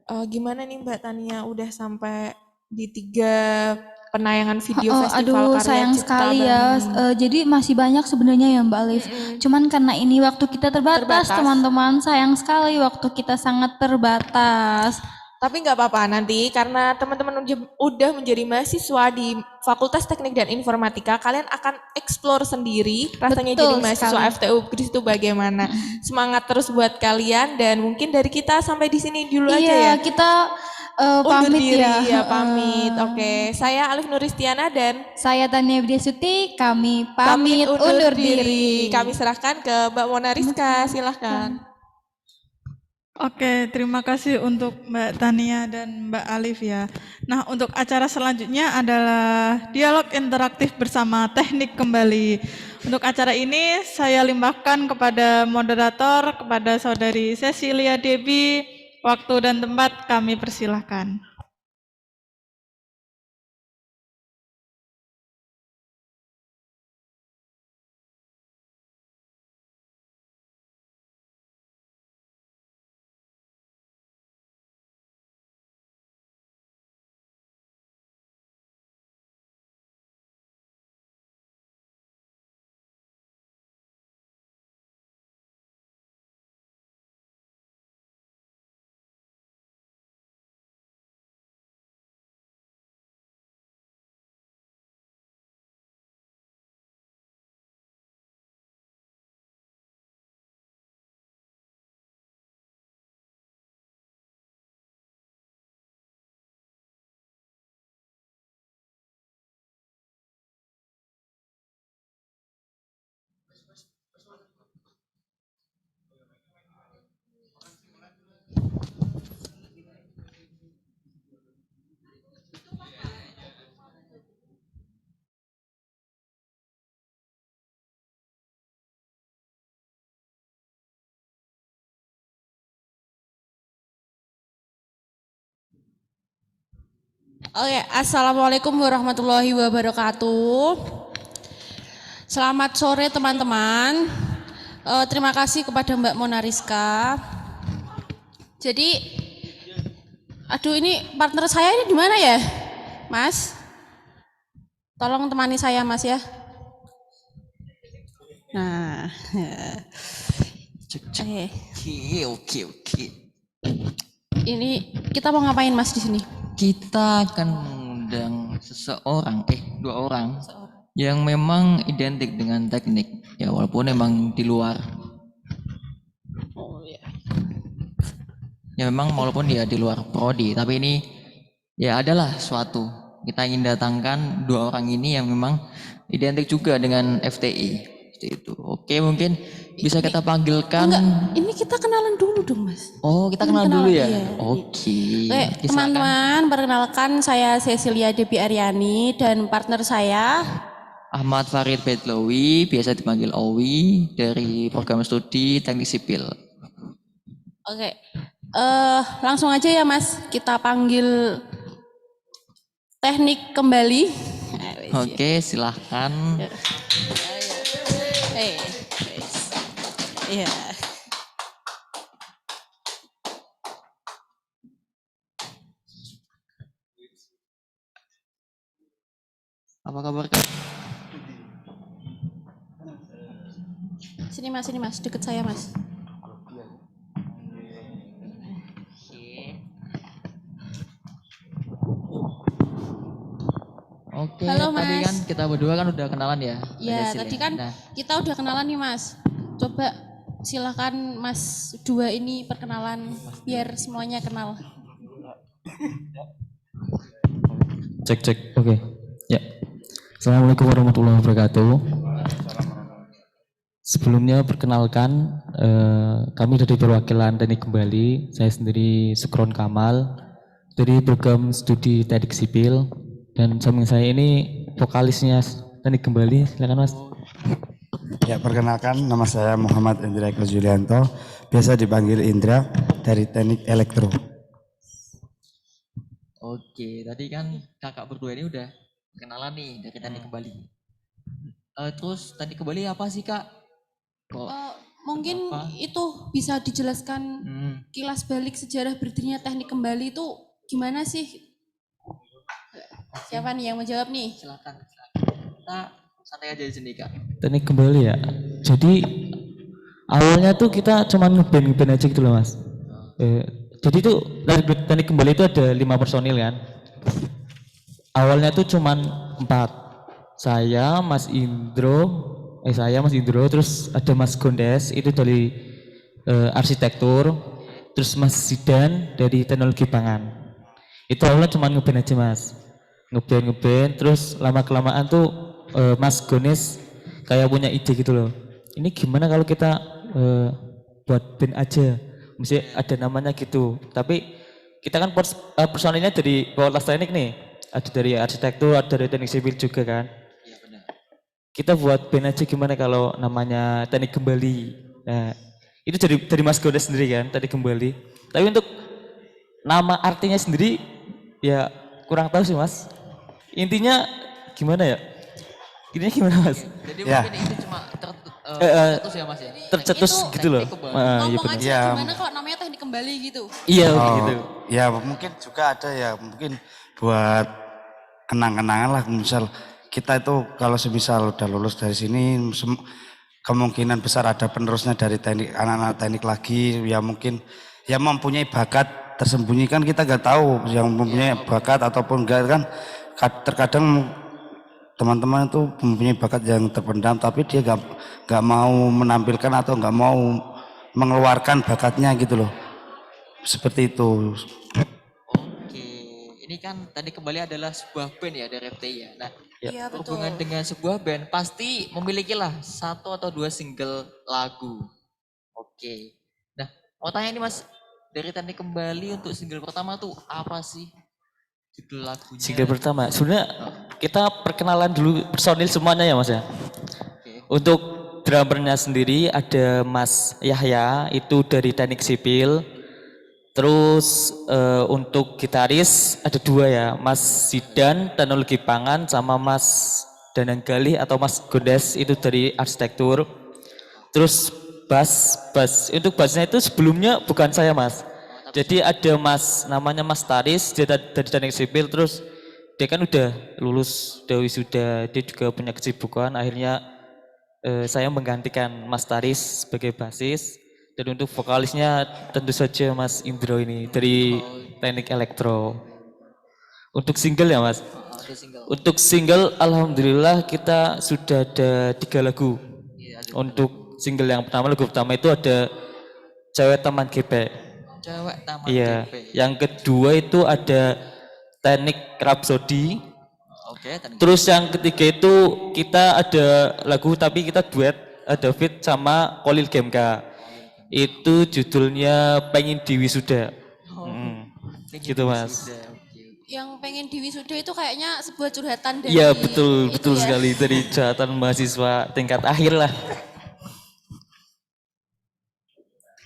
Gimana nih Mbak Tania, udah sampai di 3 penayangan video festival Aduh, karya sayang cipta sekali ya. Bandung. Jadi masih banyak sebenarnya ya Mbak Alif. Cuman karena ini waktu kita terbatas, teman-teman. Sayang sekali waktu kita sangat terbatas. Tapi nggak apa-apa nanti karena teman-teman udah menjadi mahasiswa di Fakultas Teknik dan Informatika, kalian akan explore sendiri rasanya Betul jadi mahasiswa sekali. FTU Gris itu bagaimana. Semangat terus buat kalian dan mungkin dari kita sampai di sini dulu aja ya. Iya, kita Undur pamit diri, ya. pamit. Oke, saya Alif Nuristiana dan Saya Tania Widyasuti, kami pamit undur diri. Kami serahkan ke Mbak Mona Rizka, silahkan. Oke, terima kasih untuk Mbak Tania dan Mbak Alif ya. Nah, untuk acara selanjutnya adalah dialog interaktif bersama teknik kembali. Untuk acara ini saya limbahkan kepada moderator, kepada Saudari Cecilia Debi. Waktu dan tempat kami persilahkan. Oke, assalamualaikum warahmatullahi wabarakatuh. Selamat sore teman-teman. Terima kasih kepada Mbak Mona Rizka. Jadi, aduh ini partner saya ini di mana ya, Mas? Tolong temani saya, Mas ya. Nah, Oke. ini kita mau ngapain Mas di sini? Kita akan mengundang dua orang yang memang identik dengan teknik, ya walaupun memang di luar. Oh ya. Ya memang walaupun dia di luar prodi, tapi ini ya adalah suatu. Kita ingin datangkan dua orang ini yang memang identik juga dengan FTI. Seperti itu. Oke, mungkin bisa kita panggilkan. Enggak, ini kita kenalan dulu dong Mas. Oh, kita kenalan dulu ya. Iya. Oke. Oke, teman-teman, perkenalkan saya Cecilia Debi Aryani dan partner saya Ahmad Farid Bedlowi, biasa dipanggil Owi, dari program studi Teknik Sipil. Oke, langsung aja ya Mas, kita panggil teknik kembali. Oke, silahkan. Guys. Iya. Apa kabar Kak? Sini Mas, deket saya Mas. Oke, Halo, tadi Mas. kan kita berdua kan udah kenalan ya. Ya, Pancasila. tadi kan Nah, kita udah kenalan nih Mas. Coba silakan Mas dua ini perkenalan biar semuanya kenal. Cek. Oke. Ya. Assalamualaikum warahmatullahi wabarakatuh. Sebelumnya perkenalkan, kami dari perwakilan Teknik Kembali. Saya sendiri Sukron Kamal dari program studi Teknik Sipil, dan samping saya ini vokalisnya Teknik Kembali. Silakan Mas. Ya, perkenalkan, nama saya Muhammad Indra Eko Julianto, biasa dipanggil Indra dari Teknik Elektro. oke, tadi kan kakak berdua ini udah kenalan nih dari Teknik Kembali. Terus Teknik Kembali apa sih Kak? Kok Mungkin apa? itu bisa dijelaskan kilas balik sejarah berdirinya Teknik Kembali itu gimana sih? Siapa nih yang menjawab nih? Silakan. Kita santai aja di sini Kak. Teknik Kembali ya. Jadi awalnya tuh kita cuma ngeband aja gitu loh Mas. Jadi tuh dari Teknik Kembali itu ada 5 personil kan. Awalnya tuh cuma 4. Saya, Mas Indro, terus ada Mas Gondes itu dari arsitektur, terus Mas Zidan dari teknologi pangan. Itu awalnya cuma ngeband aja Mas. Ngeband, terus lama-kelamaan tuh Mas Gondes kayak punya ide gitu loh. Ini gimana kalau kita buat band aja, mesti ada namanya gitu. Tapi kita kan personilnya dari Fakultas Teknik nih, ada dari arsitektur, ada dari teknik sipil juga kan. Kita buat band aja gimana kalau namanya Teknik Kembali. Nah, itu dari Mas Gondes sendiri kan, Teknik Kembali. Tapi untuk nama artinya sendiri ya kurang tahu sih Mas. Intinya gimana ya? Intinya gimana Mas? Jadi Ya. mungkin itu cuma tercetus ya Mas ya? Tercetus Itu gitu loh. Iya Ngomong benar. aja Ya. gimana kalau namanya Teknik Kembali gitu. Iya Oh, gitu. ya mungkin juga ada ya, mungkin buat kenang-kenangan lah. Misal kita itu kalau semisal udah lulus dari sini, kemungkinan besar ada penerusnya dari teknik, anak-anak teknik lagi, ya mungkin yang mempunyai bakat tersembunyi kan kita nggak tahu, yang mempunyai bakat ataupun enggak kan. Terkadang teman-teman itu mempunyai bakat yang terpendam, tapi dia nggak mau menampilkan atau nggak mau mengeluarkan bakatnya gitu loh, seperti itu. Ini kan Teknik Kembali adalah sebuah band ya dari FTI ya. Nah, Iya, betul. berhubungan dengan sebuah band pasti memilikilah 1 atau 2 single lagu. Oke. Nah, mau tanya nih Mas, dari Teknik Kembali untuk single pertama tuh apa sih judul lagunya? Single pertama, sebenarnya kita perkenalan dulu personil semuanya ya Mas ya. Untuk drummernya sendiri ada Mas Yahya, itu dari Teknik Sipil. Terus untuk gitaris ada 2 ya, Mas Zidan teknologi pangan sama Mas Danang Galih atau Mas Gondes itu dari arsitektur. Terus bass untuk bassnya itu sebelumnya bukan saya Mas. Jadi ada Mas namanya Mas Taris, dia dari Teknik Sipil, terus dia kan udah lulus, udah wisuda, dia juga punya kesibukan. Akhirnya saya menggantikan Mas Taris sebagai bassis. Dan untuk vokalisnya tentu saja Mas Indro ini dari Teknik Elektro. Untuk single ya Mas? Untuk single alhamdulillah kita sudah ada 3 lagu. Untuk single yang pertama, lagu pertama itu ada Cewek Taman GP. Cewek Taman Iya. GP. Yang kedua itu ada Teknik Rhapsody. Oke, Teknik. Terus yang ketiga itu kita ada lagu tapi kita duet, ada feat sama Kolil GMK. Itu judulnya Pengen di Wisuda. Gitu Mas. Yang pengen di wisuda itu kayaknya sebuah curhatan dari Iya betul itu ya. sekali, dari curhatan mahasiswa tingkat akhir lah.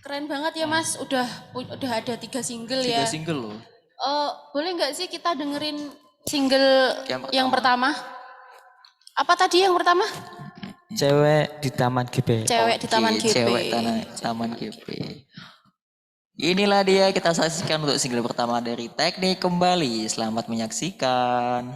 Keren banget ya Mas, udah ada 3 single ya. 3 single loh. Boleh nggak sih kita dengerin single yang pertama? Apa tadi yang pertama? Cewek di Taman GP. Cewek di Taman GP. Cewek Taman GP. Inilah dia kita saksikan untuk single pertama dari Teknik Kembali. Selamat menyaksikan.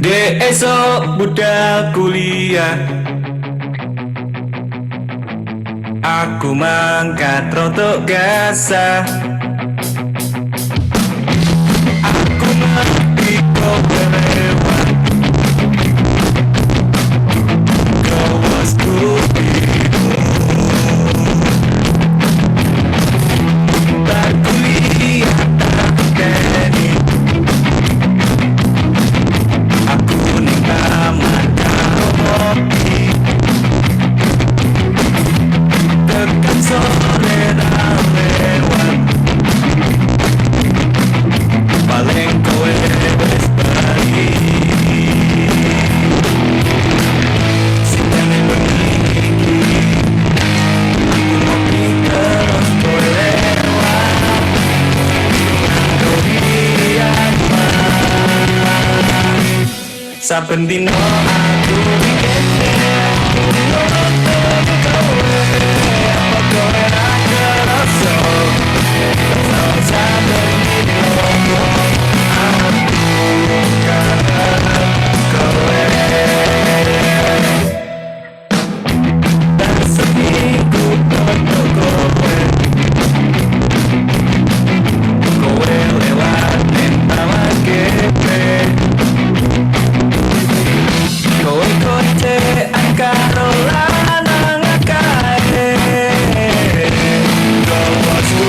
Dek esok budal kuliah, aku mangkat rotok gasah. Aku ngerti kau kelewat, kau wasku berkuliah tapi teknik. Aku ning taman karo ngopi, tekan sore dah lewat, paling kowe wis bali. Sing jane bengi iki, aku ngopi terus kowe lewat, kopian saben dino aku mikirke aku nonton kowe apa kowe ra kerasa saben dino aku kangen kowe dan seminggu untuk kowe lewat ning Taman GP. Kowe kocean karo lanang akae, kau wasku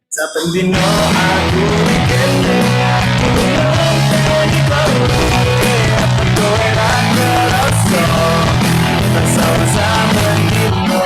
saben dino aku mikirke aku nonton kowe apa kowe ra kerasa tersawa saben dino.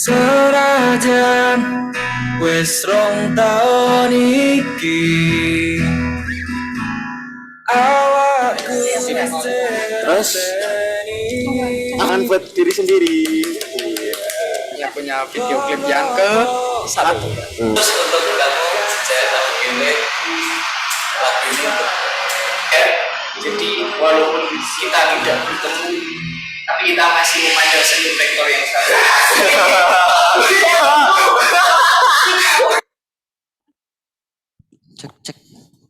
Senajan wis rong taun iki awakku Terus tangan buat diri sendiri. Yang punya video klip yang ke satu. Terus untuk kamu cetak ini waktu ini jadi walaupun kita tidak bertemu tapi kita masih memandang senyum vektor yang sama. Cek.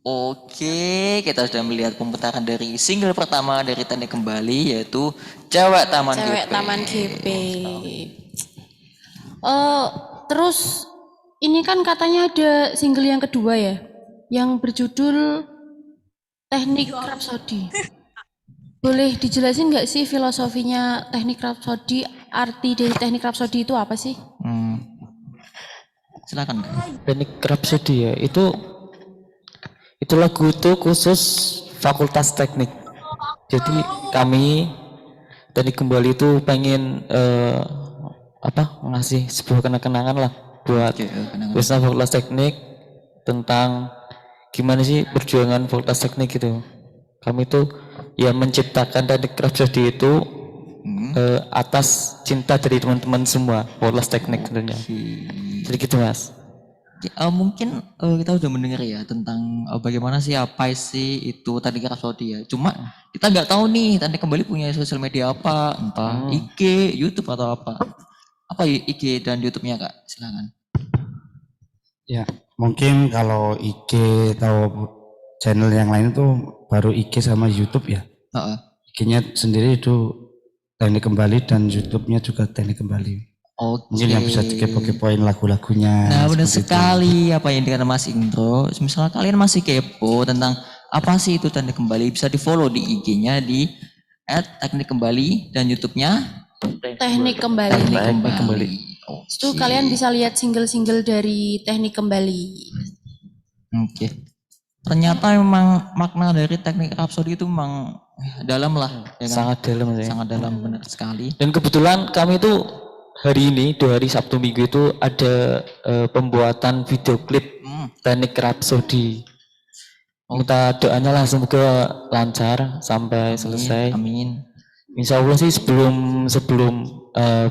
Oke, kita sudah melihat pemutaran dari single pertama dari Teknik Kembali yaitu Cewek Taman GP. Cewek Taman GP. Terus ini kan katanya ada single yang kedua ya, yang berjudul Teknik Rhapsody. Boleh dijelasin nggak sih filosofinya Teknik Rhapsody? Arti dari Teknik Rhapsody itu apa sih? Silakan. Teknik Rhapsody ya, itu lagu itu khusus Fakultas Teknik. Jadi kami Teknik Kembali itu pengen ngasih sebuah kenang-kenangan lah buat khususnya Fakultas Teknik tentang gimana sih perjuangan Fakultas Teknik gitu. Kami tuh ya menciptakan teknik Rhapsody itu atas cinta dari teman-teman semua Fakultas Teknik tentunya. Jadi gitu Mas. Mungkin kita udah mendengar ya tentang bagaimana sih apa sih itu teknik Rhapsody ya. Cuma kita nggak tahu nih teknik kembali punya sosial media apa, entah IG, YouTube atau apa. Apa IG dan YouTube-nya Kak? Silakan. Ya, mungkin kalau IG atau channel yang lain itu baru IG sama YouTube ya. IG-nya sendiri itu teknik kembali dan YouTube-nya juga teknik kembali. Mungkin yang bisa dikepo-kepoin lagu-lagunya. Nah benar sekali apa yang dikatakan Mas Indro. Misalnya kalian masih kepo tentang apa sih itu teknik kembali, bisa di follow di IG-nya di @teknikkembali dan YouTube-nya Teknik Kembali. Itu kalian bisa lihat single-single dari Teknik Kembali. Oke. Ternyata memang makna dari teknik Rhapsody itu memang dalam lah. Ya kan? Sangat dalam. Sangat dalam, benar sekali. Dan kebetulan kami itu hari ini, 2 hari Sabtu Minggu itu ada pembuatan video klip teknik Rhapsody. Minta doanya lah semoga lancar sampai selesai. Amin. Insya Allah sih sebelum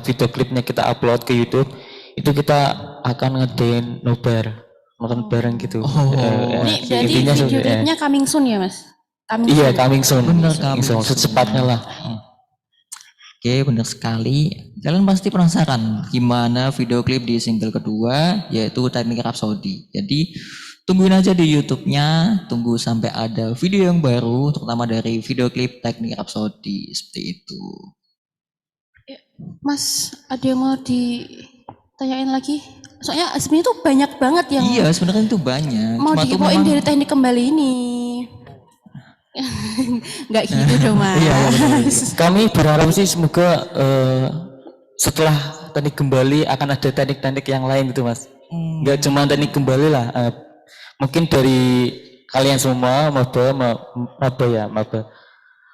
video klipnya kita upload ke YouTube itu kita akan ngadain nobar, nonton bareng gitu. Ini berarti video klipnya coming soon ya Mas? Iya coming soon. Benar secepatnya lah. Oke, benar sekali. Kalian pasti penasaran gimana video klip di single kedua yaitu teknik Rhapsody. Jadi tungguin aja di YouTube-nya, tunggu sampai ada video yang baru, terutama dari video klip teknik Rhapsody seperti itu. Mas, ada yang mau ditanyain lagi? Soalnya sebenarnya tuh banyak banget yang Iya, sebenarnya itu banyak. mau dikepoin dari teknik kembali ini. Nggak gitu dong Mas. Iya, kami berharap sih semoga setelah teknik kembali akan ada teknik-teknik yang lain gitu Mas. Nggak cuma teknik kembali lah. Mungkin dari kalian semua maba.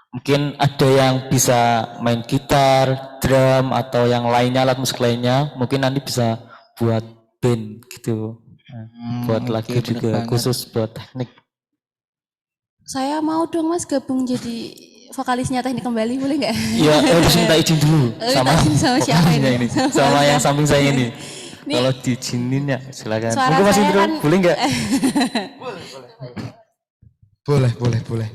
Mungkin ada yang bisa main gitar, drum atau yang lainnya, alat musik lainnya. Mungkin nanti bisa buat band gitu. Buat lagu juga khusus buat teknik. Saya mau dong Mas gabung jadi vokalisnya teknik kembali, boleh nggak? Iya, harus minta izin dulu sama siapa ini? Sama yang samping saya ini. Kalau diizinin ya silakan. Suara Mas saya Indro, kan boleh nggak? Boleh.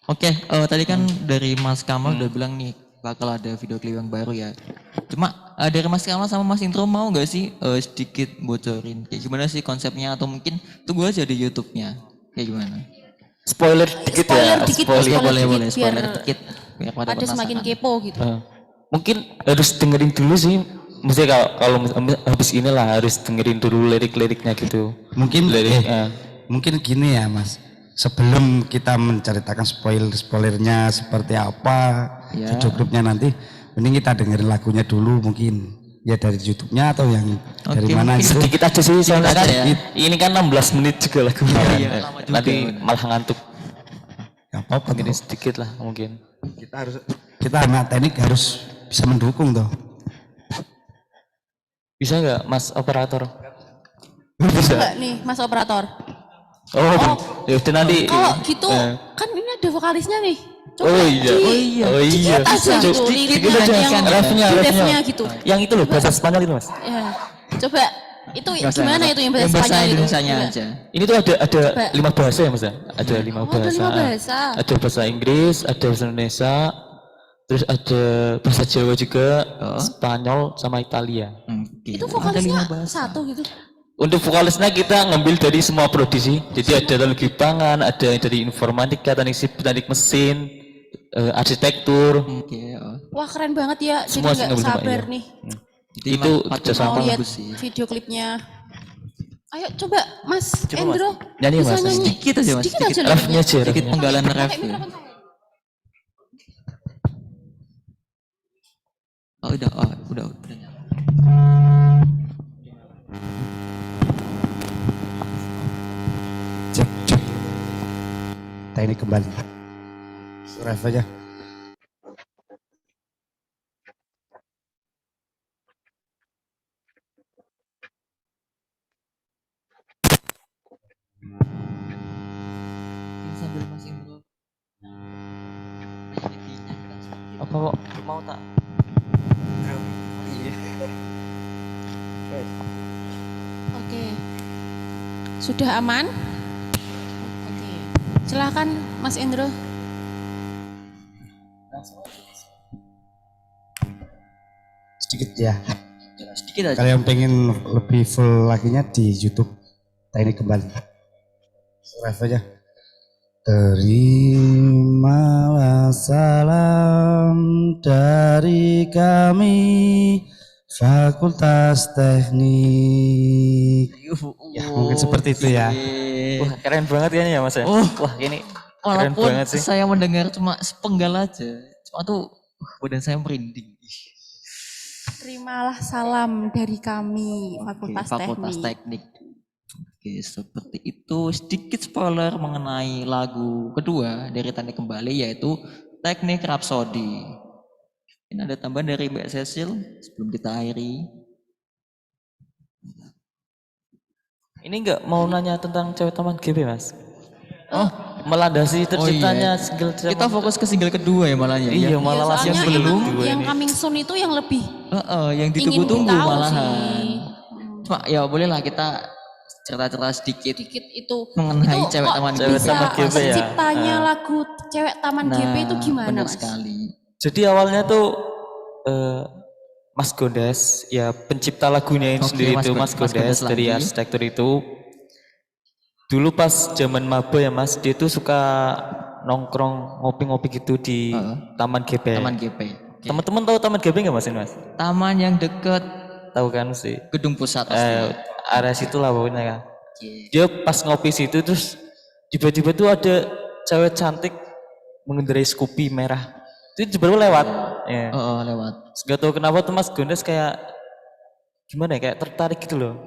Oke, tadi kan dari Mas Kamal udah bilang nih bakal ada video klip yang baru ya. Cuma dari Mas Kamal sama Mas Indro mau nggak sih sedikit bocorin kayak gimana sih konsepnya atau mungkin tunggu aja di YouTube-nya kayak gimana? Spoiler dikit ya. Boleh spoiler dikit. Biar pada ada semakin kepo gitu. Mungkin harus dengerin dulu sih. Mesti kalau habis inilah harus dengerin dulu lirik-liriknya gitu. Mungkin mungkin gini ya Mas. Sebelum kita menceritakan spoilernya seperti apa video klipnya nanti, mending kita dengerin lagunya dulu mungkin ya dari YouTube-nya atau yang dari mana gitu. Sedikit aja sih soalnya kan ini kan 16 menit juga lagunya. Nanti malah ngantuk. Gak apa-apa. Gini sedikit lah mungkin. Kita anak teknik harus bisa mendukung toh. Bisa nggak Mas Operator? Bisa nggak nih Mas Operator? Ya udah nanti. Kalau gitu kan ini ada vokalisnya nih. Coba Oh iya. Sedikit aja yang refnya gitu. Yang itu loh bahasa Spanyol itu Mas. Ya. Coba itu gimana itu yang bahasa Spanyol itu? Indonesianya aja. Ini tuh ada 5 bahasa ya Mas. Ada 5 bahasa. Ada bahasa Inggris, ada bahasa Indonesia, terus ada bahasa Jawa juga, Spanyol sama Italia. Itu vokalisnya satu gitu. Untuk vokalisnya kita ngambil dari semua prodi sih. Jadi ada teknologi pangan, ada dari informatika, teknik mesin, arsitektur. Wah keren banget ya. Semua jadi nggak sabar nih. Itu kerjasama lihat video klipnya. Ayo coba Mas Endro. Nyanyi bisa Mas. nyanyi. Sedikit aja Mas. Refnya aja. Sedikit penggalan ref. Udah. Teknik kembali. Ref aja. Mau tak? Iya. Oke. Sudah aman? Oke. Silahkan Mas Indro. Sedikit ya. Sedikit aja. Kalau yang pengen lebih full laginya di YouTube Teknik Kembali. Live aja. Terimalah salam dari kami Fakultas Teknik. Ya, mungkin seperti itu ya. Wah, keren banget kan ya Mas ya? Wah, ini keren Walaupun banget sih. saya mendengar cuma sepenggal aja, cuma tuh badan saya merinding. Terimalah salam dari kami Fakultas Fakultas Teknik. Teknik. Oke, seperti itu. Sedikit spoiler mengenai lagu kedua dari Teknik Kembali yaitu Teknik Rhapsody. Ini ada tambahan dari Mbak Cecil sebelum kita akhiri. Ini enggak mau nanya tentang cewek taman GB Mas? Oh, melandasi terciptanya single Kita fokus ke single kedua ya malahnya. Iya, malah langsung Soalnya belum. yang coming soon itu yang lebih Yang ingin ditunggu-tunggu tahu malahan. sih. Cuma ya bolehlah kita cerita-cerita sedikit Itu mengenai itu cewek kok taman bisa GB ya. terciptanya lagu cewek taman GB itu gimana benar Mas? sekali. Jadi awalnya tuh Mas Gondes, ya pencipta lagunya ini sendiri itu Mas Gondes dari lagi. arsitektur itu. Dulu pas zaman maba ya Mas, dia tuh suka nongkrong ngopi-ngopi gitu di Taman GP. Taman GP. Teman-teman tahu Taman GP nggak Mas ini Mas? Taman yang deket tahu kan sih? Gedung Pusat. Area situ lah pokoknya kan. Dia pas ngopi situ terus tiba-tiba tuh ada cewek cantik mengendarai Scoopy merah. Itu baru lewat. Ya. Lewat. Gak tahu kenapa tuh Mas Gondes kayak gimana ya, kayak tertarik gitu loh.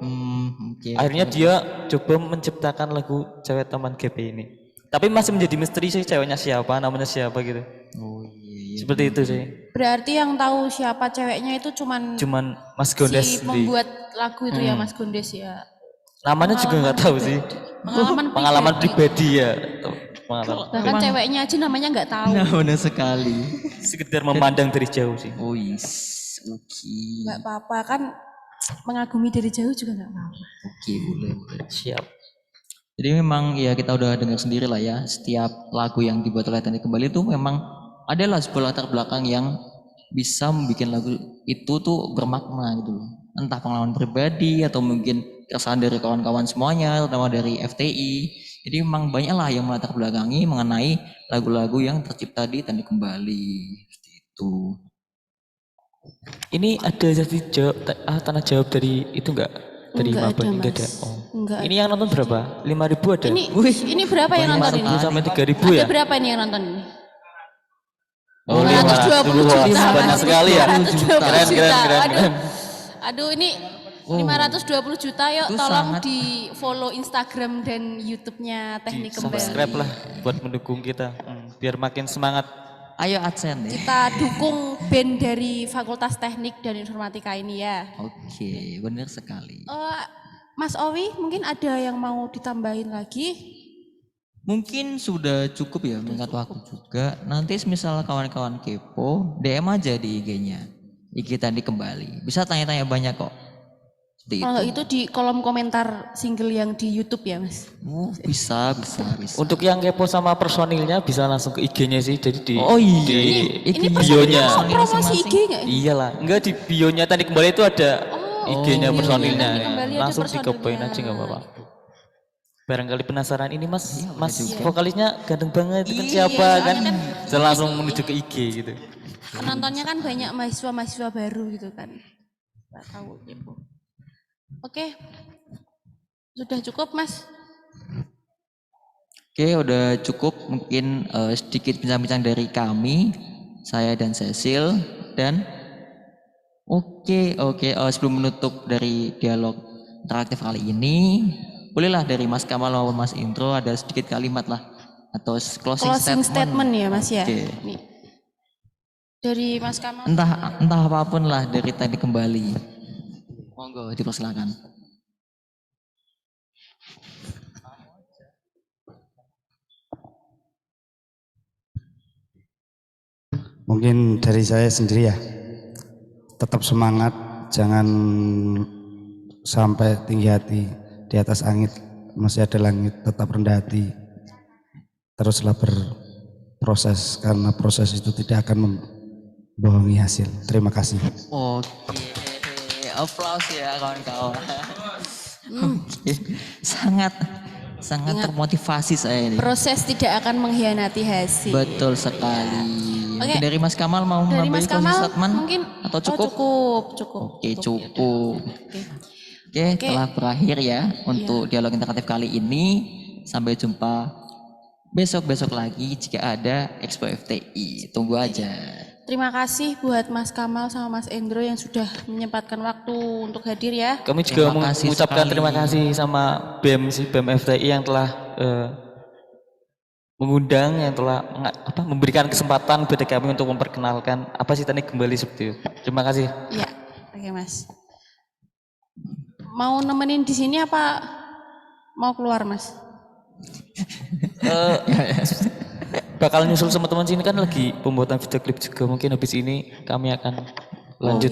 Akhirnya dia coba menciptakan lagu cewek taman GP ini. Tapi masih menjadi misteri sih ceweknya siapa, namanya siapa gitu. Seperti itu sih. Berarti yang tahu siapa ceweknya itu cuman Mas Gondes si sendiri. pembuat lagu itu ya Mas Gondes ya. Namanya juga nggak tahu sih. Pengalaman pribadi ya. Bahkan ceweknya aja namanya nggak tahu. Nah, benar sekali. Sekedar memandang dari jauh sih. Oh yes, oke. Nggak apa-apa kan, mengagumi dari jauh juga nggak apa-apa. Oke, boleh. Siap. Jadi memang ya kita udah dengar sendiri lah ya, setiap lagu yang dibuat oleh Teknik Kembali itu memang adalah sebuah latar belakang yang bisa membuat lagu itu tuh bermakna gitu loh. Entah pengalaman pribadi atau mungkin keresahan dari kawan-kawan semuanya, terutama dari FTI. Jadi memang banyaklah yang melatar belakangi mengenai lagu-lagu yang tercipta di Teknik Kembali. Seperti itu. Ini ada jadi tanah jawab dari itu enggak? Dari Maba enggak ada. Enggak. Ini yang nonton berapa? 5.000 ada? Ini berapa yang nonton ini? 5.000 sampai 3.000 ya? Ada berapa ini yang nonton ini? Oh, 520 juta. Banyak sekali ya. 520 Keren. juta. Aduh ini 520 juta yuk Itu tolong sangat. di follow Instagram dan YouTube-nya Teknik Kembali. Subscribe lah buat mendukung kita. Biar makin semangat. Ayo AdSense ya. Kita dukung band dari Fakultas Teknik dan Informatika ini ya. Oke, benar sekali. Mas Owi mungkin ada yang mau ditambahin lagi? Mungkin sudah cukup ya mengingat waktu juga. Nanti misal kawan-kawan kepo, DM aja di IG-nya. IG tadi kembali. Bisa tanya-tanya banyak kok. Seperti Kalau itu. itu di kolom komentar single yang di YouTube ya Mas? Bisa. Untuk yang kepo sama personilnya bisa langsung ke IG-nya sih. Jadi di Ini bio-nya. promosi IG nggak? Iyalah, enggak di bio-nya tadi kembali itu ada IG-nya iya, personilnya. Teknik Kembali ada Langsung personilnya. dikepoin aja nggak apa-apa. Barangkali penasaran ini mas vokalisnya ganteng banget itu kan siapa kan? Bisa langsung menuju ke IG gitu. Penontonnya kan banyak mahasiswa-mahasiswa baru gitu kan. Nggak tahu gitu. Oke, sudah cukup Mas. Oke, udah cukup mungkin sedikit bincang-bincang dari kami, saya dan Cecil dan oke, sebelum menutup dari dialog interaktif kali ini, bolehlah dari Mas Kamal maupun Mas Indro ada sedikit kalimat lah atau closing statement ya Mas ya. Oke. Nih. Dari Mas Kamal. Entah apapun lah dari Teknik Kembali. Monggo dipersilakan. Mungkin dari saya sendiri ya, tetap semangat, jangan sampai tinggi hati, di atas angin masih ada langit, tetap rendah hati, teruslah berproses karena proses itu tidak akan membohongi hasil. Terima kasih. Oke, aplaus ya kawan-kawan. Oke, sangat Ingat, termotivasi saya ini. proses tidak akan mengkhianati hasil. Betul sekali. Oke. Mungkin dari Mas Kamal mau Dari menambahi Mas Kamal statement? mungkin Atau cukup? Cukup. Oke, cukup. Oke, telah berakhir ya untuk dialog interaktif kali ini. Sampai jumpa besok-besok lagi jika ada Expo FTI. Tunggu aja. Terima kasih buat Mas Kamal sama Mas Endro yang sudah menyempatkan waktu untuk hadir ya. Kami juga Terima kasih mengucapkan sekali. terima kasih sama BEM FTI yang telah mengundang, yang telah memberikan kesempatan kepada kami untuk memperkenalkan apa sih teknik kembali seperti itu. Terima kasih. Iya, oke Mas. Mau nemenin di sini apa mau keluar Mas? Bakal nyusul sama teman sini kan lagi pembuatan video klip juga, mungkin habis ini kami akan lanjut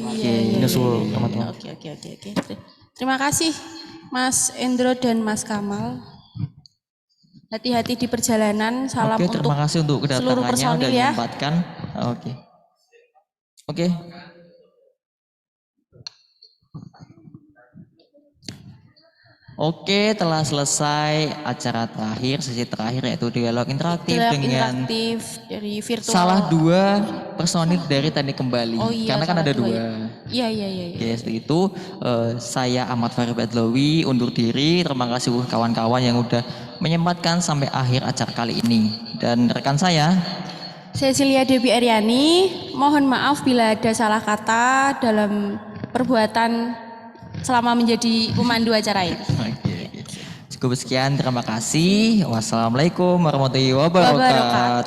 nyusul teman-teman. Oke. Terima kasih Mas Endro dan Mas Kamal. Hati-hati di perjalanan. Salam Oke, untuk terima kasih untuk seluruh kedatangannya personil udah ya. menyempatkan. Oke. Oke, telah selesai acara terakhir, sesi terakhir yaitu dialog interaktif Dialog dengan interaktif dari virtual. salah dua personil dari teknik kembali. Oh iya, Karena kan salah ada dua dua. ya. Iya. Oke, seperti itu. Saya Ahmad Farid Adlawi undur diri. Terima kasih kawan-kawan yang udah menyempatkan sampai akhir acara kali ini. Dan rekan saya, Cecilia Debbie Aryani, mohon maaf bila ada salah kata dalam perbuatan selama menjadi pemandu acara ini. cukup sekian. Terima kasih. Wassalamualaikum warahmatullahi wabarakatuh.